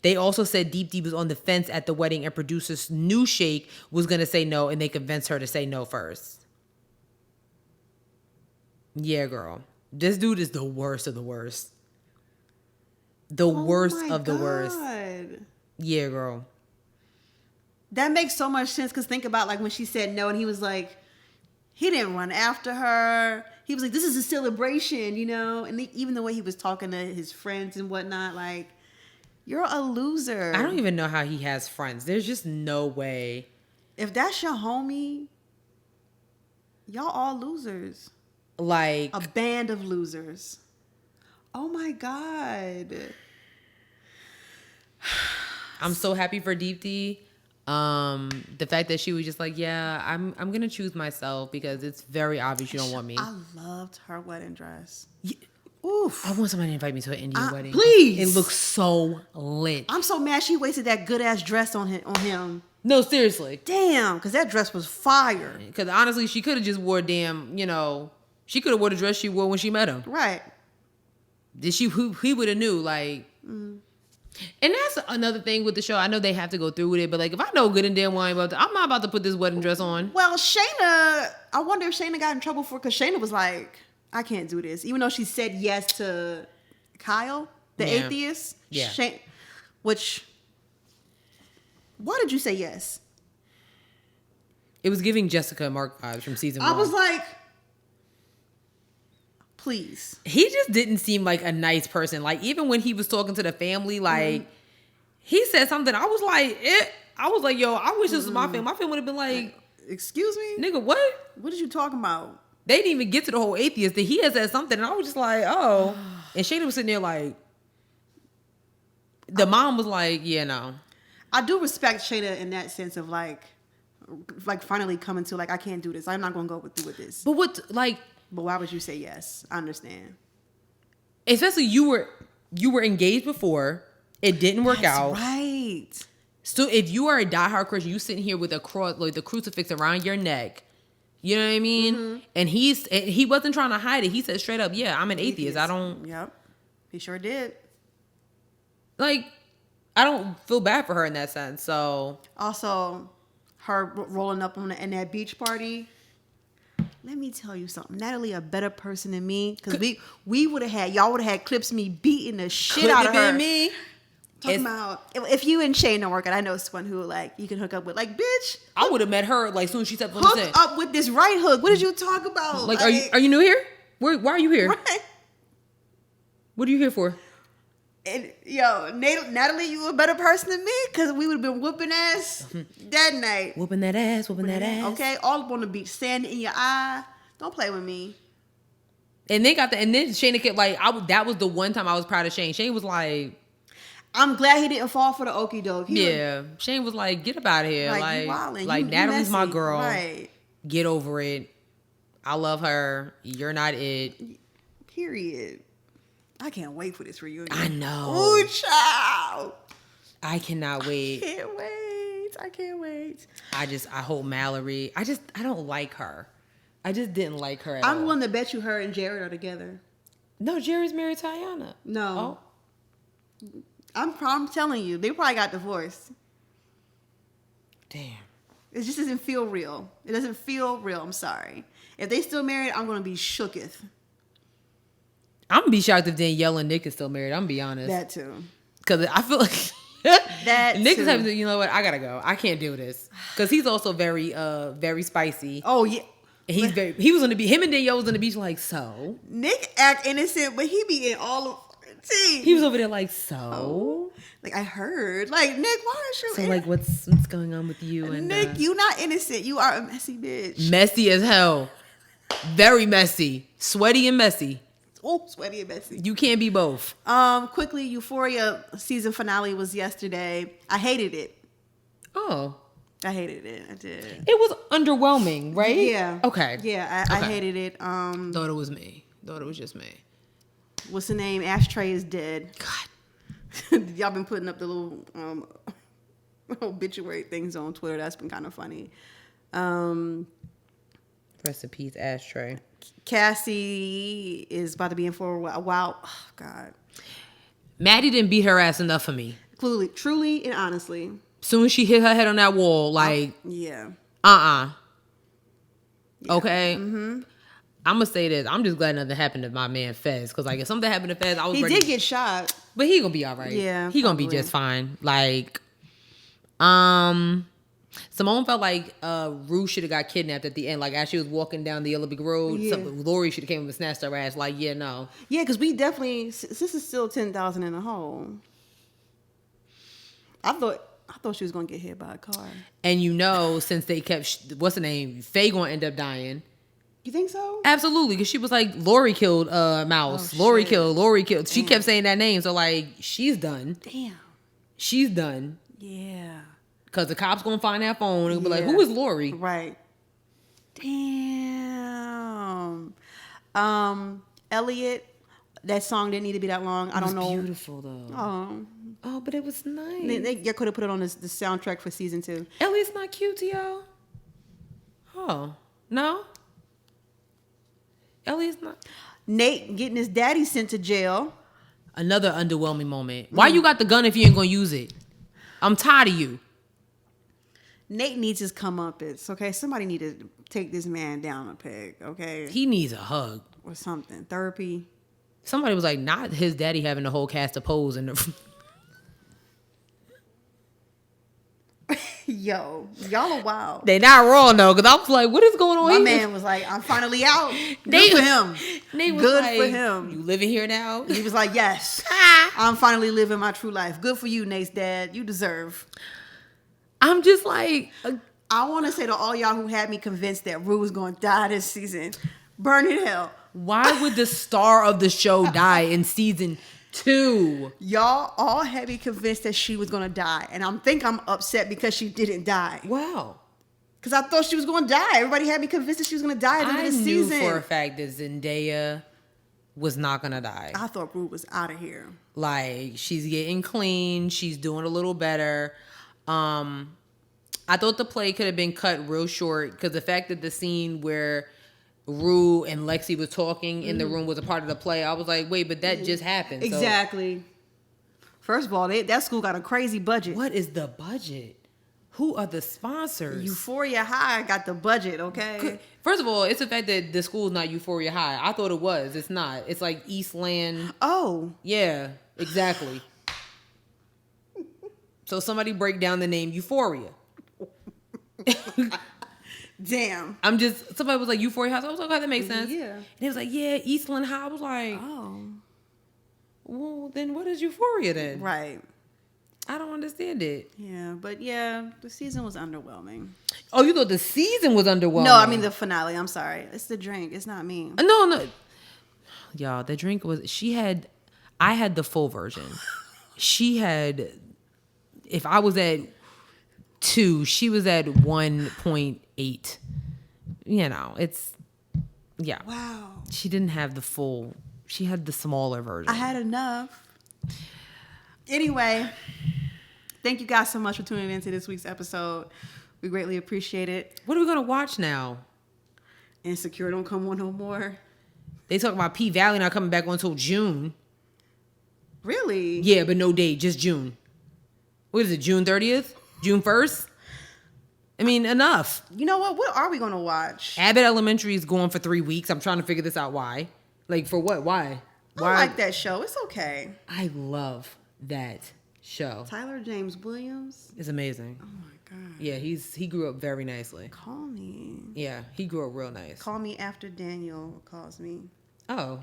They also said Deepti was on the fence at the wedding and producers knew Sheikh was going to say no and they convinced her to say no first. Yeah, girl. This dude is the worst of the worst. The worst of the worst. Yeah, girl. That makes so much sense because think about like when she said no and he was like, he didn't run after her. He was like, this is a celebration, you know? And even the way he was talking to his friends and whatnot, like, you're a loser. I don't even know how he has friends. There's just no way. If that's your homie, y'all all losers. Like a band of losers. Oh my God. I'm so happy for Deepti. The fact that she was just like, yeah, I'm gonna choose myself because it's very obvious you don't want me. I loved her wedding dress. Yeah. Oof. I want somebody to invite me to an Indian wedding. Please. It looks so lit. I'm so mad she wasted that good ass dress on him. No, seriously. Damn, because that dress was fire. Because honestly, she could have just wore she could have wore the dress she wore when she met him. Right. He would have knew, like. And that's another thing with the show. I know they have to go through with it, but like if I know good and damn well I'm not about to put this wedding dress on. Well, Shayna, I wonder if Shayna got in trouble because Shayna was like, I can't do this. Even though she said yes to Kyle, the atheist. Yeah. Why did you say yes? It was giving Jessica and Mark vibes from season 1. I was like, please. He just didn't seem like a nice person. Like even when he was talking to the family, like he said something. I was like, yo, I wish this was my family. My family would have been like, excuse me? Nigga, what? What are you talking about? They didn't even get to the whole atheist that he had said something. And I was just like, oh. And Shayna was sitting there like, the mom was like, yeah, no. I do respect Shayna in that sense of like finally coming to like, I can't do this. I'm not going to go through with this. But but why would you say yes? I understand. Especially you were engaged before. It didn't work out. Right. So if you are a diehard Christian, you sitting here with a cross, like the crucifix around your neck. You know what I mean? Mm-hmm. And he wasn't trying to hide it. He said straight up, yeah, I'm an atheist. I don't. Yep. He sure did. Like, I don't feel bad for her in that sense. So also, her rolling up in that beach party. let me tell you something. Natalie a better person than me because we would have had y'all would have had clips of me beating the shit out of her. Me. Talking about if you and Shane don't work out, I know someone who like you can hook up with. Like, bitch, I would have met her like soon as she stepped on the set. hook up with this right hook. What did you talk about? Like, are you new here? Why are you here? Right? What are you here for? And yo, Natalie, you a better person than me because we would have been whooping ass that night. Whooping that ass. Okay, all up on the beach, sand in your eye. Don't play with me. And then Shane kept like, that was the one time I was proud of Shane. Shane was like, I'm glad he didn't fall for the okie doke. Shane was like, get up out of here. Like, you wildin'. Like you Natalie's my messy. girl. Right. Get over it. I love her. You're not it. Period. I can't wait for this reunion. I know. Ooh, child. I cannot wait. I can't wait. I hope Mallory. I don't like her. I just didn't like her at all. I'm willing to bet you her and Jared are together. No, Jerry's married to Ayana. No. Oh. I'm telling you, they probably got divorced. Damn. It just doesn't feel real. It doesn't feel real. I'm sorry. If they still married, I'm gonna be shooketh. I'm gonna be shocked if Danielle and Nick is still married. I'm gonna be honest. That too. Because I feel like That Nick too. is having to, you know what? I gotta go. I can't do this. Because he's also very spicy. Oh yeah. And him and Danielle was on the beach like, so? Nick act innocent, but he be in all of tea. He was over there like, so? Like, I heard. Like, Nick, why are you So like, what's going on with you? And Nick, you not innocent. You are a messy bitch. Messy as hell. Very messy. Sweaty and messy. Oh, sweaty and messy. You can't be both. Quickly, Euphoria season finale was yesterday. I hated it. Oh. I hated it. I did. It was underwhelming, right? Yeah. Okay. Yeah, I hated it. Thought it was me. Thought it was just me. What's the name? Ashtray is dead. God. Y'all been putting up the little obituary things on Twitter. That's been kind of funny. Rest in peace, Ashtray. Cassie is about to be in for a while. Oh, God. Maddie didn't beat her ass enough for me. Truly and honestly. Soon as she hit her head on that wall, like, Yeah. yeah. Okay. Mm-hmm. I'm gonna say this. I'm just glad nothing happened to my man Fez, because like if something happened to Fez, I was He ready. did get shot. But he gonna be all right. Yeah, he gonna be probably. just fine. Like, Simone felt like Rue should have got kidnapped at the end. Like as she was walking down the Yellow Brick Road, Yeah. Lori should have came up and snatched her ass. Like, yeah, no. Yeah, because we definitely, this is still 10,000 in the hole. I thought she was going to get hit by a car. And you know, since they kept, what's the name? Faye gonna end up dying. You think so? Absolutely, because she was like, Lori killed Mouse. Oh, Lori shit. killed. Lori killed. She Damn. kept saying that name. So like, she's done. Damn. She's done. Yeah. Because the cops gonna find that phone and be like, Yeah. who is Lori? Right. Damn. Elliot, that song didn't need to be that long. I don't know. Beautiful though. Oh, but it was nice. They could have put it on the soundtrack for season 2. Elliot's not cute to y'all. Oh, no? Elliot's not. Nate getting his daddy sent to jail. Another underwhelming moment. Why you got the gun if you ain't gonna use it? I'm tired of you. Nate needs his comeuppance, okay? Somebody need to take this man down a peg, okay? He needs a hug. Or something. Therapy. Somebody was like, not his daddy having the whole cast of pose in the... Yo, y'all are wild. They not wrong though, because I was like, what is going on My here? man was like, I'm finally out. Good Nate- for him. Nate was Good like, for him. You living here now? He was like, yes, I'm finally living my true life. Good for you, Nate's dad. You deserve. I'm just like... I want to say to all y'all who had me convinced that Rue was going to die this season, burn in hell. Why would the star of the show die in season 2? Y'all all had me convinced that she was going to die. And I'm upset because she didn't die. Wow. Because I thought she was going to die. Everybody had me convinced that she was going to die at the end I of the knew season. for a fact that Zendaya was not going to die. I thought Rue was out of here. Like, she's getting clean. She's doing a little better. I thought the play could have been cut real short because the fact that the scene where Rue and Lexi was talking in the room was a part of the play, I was like, wait, but that just happened. So Exactly. First of all, that school got a crazy budget. what is the budget? Who are the sponsors? Euphoria High got the budget, okay? First of all, it's the fact that the school's not Euphoria High. I thought it was. It's not. It's like Eastland. Oh. Yeah, exactly. So somebody break down the name Euphoria. Damn. Somebody was like Euphoria High. So I was like, okay, that makes sense. Yeah. And it was like, yeah, Eastland High. I was like, Oh. well, then what is Euphoria then? Right. I don't understand it. Yeah, but yeah, the season was underwhelming. Oh, you thought the season was underwhelming? No, I mean the finale. I'm sorry. It's the drink. It's not me. No. Y'all, the drink was, I had the full version. She had, if I was at 2, she was at 1.8. You know, it's, yeah. Wow. She didn't have the full, she had the smaller version. I had enough. Anyway, thank you guys so much for tuning into this week's episode. We greatly appreciate it. What are we going to watch now? Insecure don't come on no more. They talk about P-Valley not coming back on until June. Really? Yeah, but no date, just June. What is it, June 30th? June 1st? I mean, enough. You know what? What are we going to watch? Abbott Elementary is going for 3 weeks. I'm trying to figure this out. Why? Like, for what? Why? I like that show. It's okay. I love that show. Tyler James Williams. It's amazing. Oh my God. Yeah, he grew up very nicely. Call me. Yeah, he grew up real nice. Call me after Daniel calls me. Oh.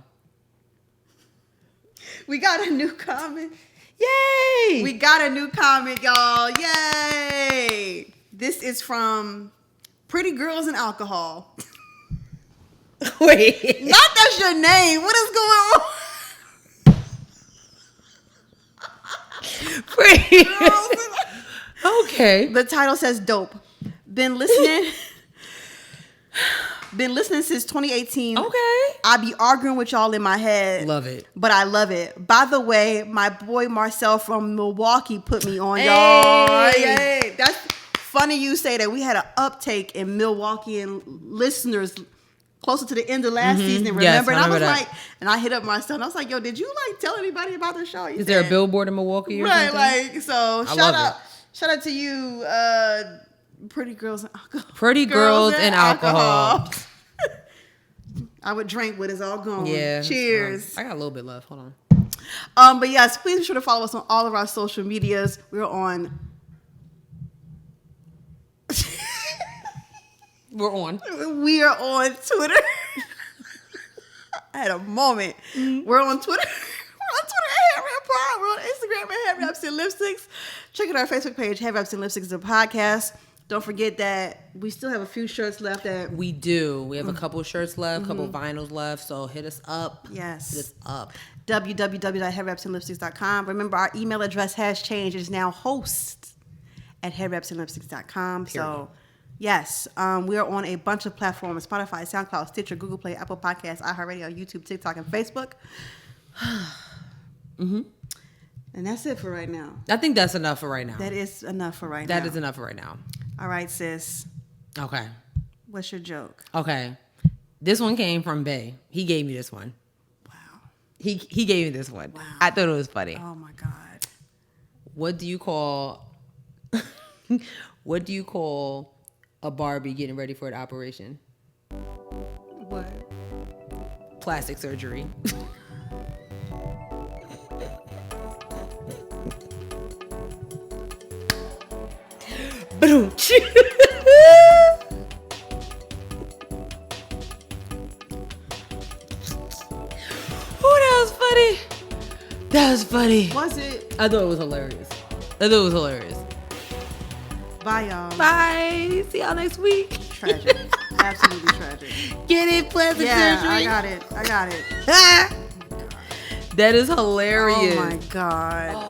We got a new comment. Yay! We got a new comment, y'all. Yay! This is from Pretty Girls and Alcohol. Wait. Not that's your name. What is going on? Pretty Okay. The title says dope. Been listening since 2018. Okay. I be arguing with y'all in my head. Love it. But I love it. By the way, my boy Marcel from Milwaukee put me on, y'all. Yay. That's funny you say that. We had an uptake in Milwaukee and listeners closer to the end of last season, remember? Yes, I and I was remember like, and I hit up Marcel and I was like, yo, did you like tell anybody about the show? Is there a billboard in Milwaukee or right, something? like, so shout out to you, Pretty Girls and Alcohol. Pretty Girls and Alcohol. I would drink, but it's all gone. Yeah. Cheers. I got a little bit left. Hold on. But yes, please be sure to follow us on all of our social medias. We're on. We are on Twitter. I had a moment. We're on Twitter. We're on Twitter at HeadWrappOD. We're on Instagram at Headwraps and Lipsticks. Check out our Facebook page, Headwraps and Lipsticks, the podcast. Don't forget that we still have a few shirts left. We do. We have a couple shirts left, a couple vinyls left. So hit us up. Yes. Hit us up. www.headwrapsandlipsticks.com. Remember, our email address has changed. It is now host@headwrapsandlipsticks.com. So, yes, we are on a bunch of platforms: Spotify, SoundCloud, Stitcher, Google Play, Apple Podcasts, iHeartRadio, YouTube, TikTok, and Facebook. And that's it for right now. I think that's enough for right now. That is enough for right now. That is enough for right now. All right, sis. Okay. What's your joke? Okay. This one came from Bay. He gave me this one. Wow. He gave me this one. Wow. I thought it was funny. Oh my God. What do you call a Barbie getting ready for an operation? What? Plastic surgery. Boom. That was funny. Was it? I thought it was hilarious. Bye, y'all. Bye. See y'all next week. Tragic. Absolutely tragic. Get it? Plastic surgery. I got it. That is hilarious. Oh my God.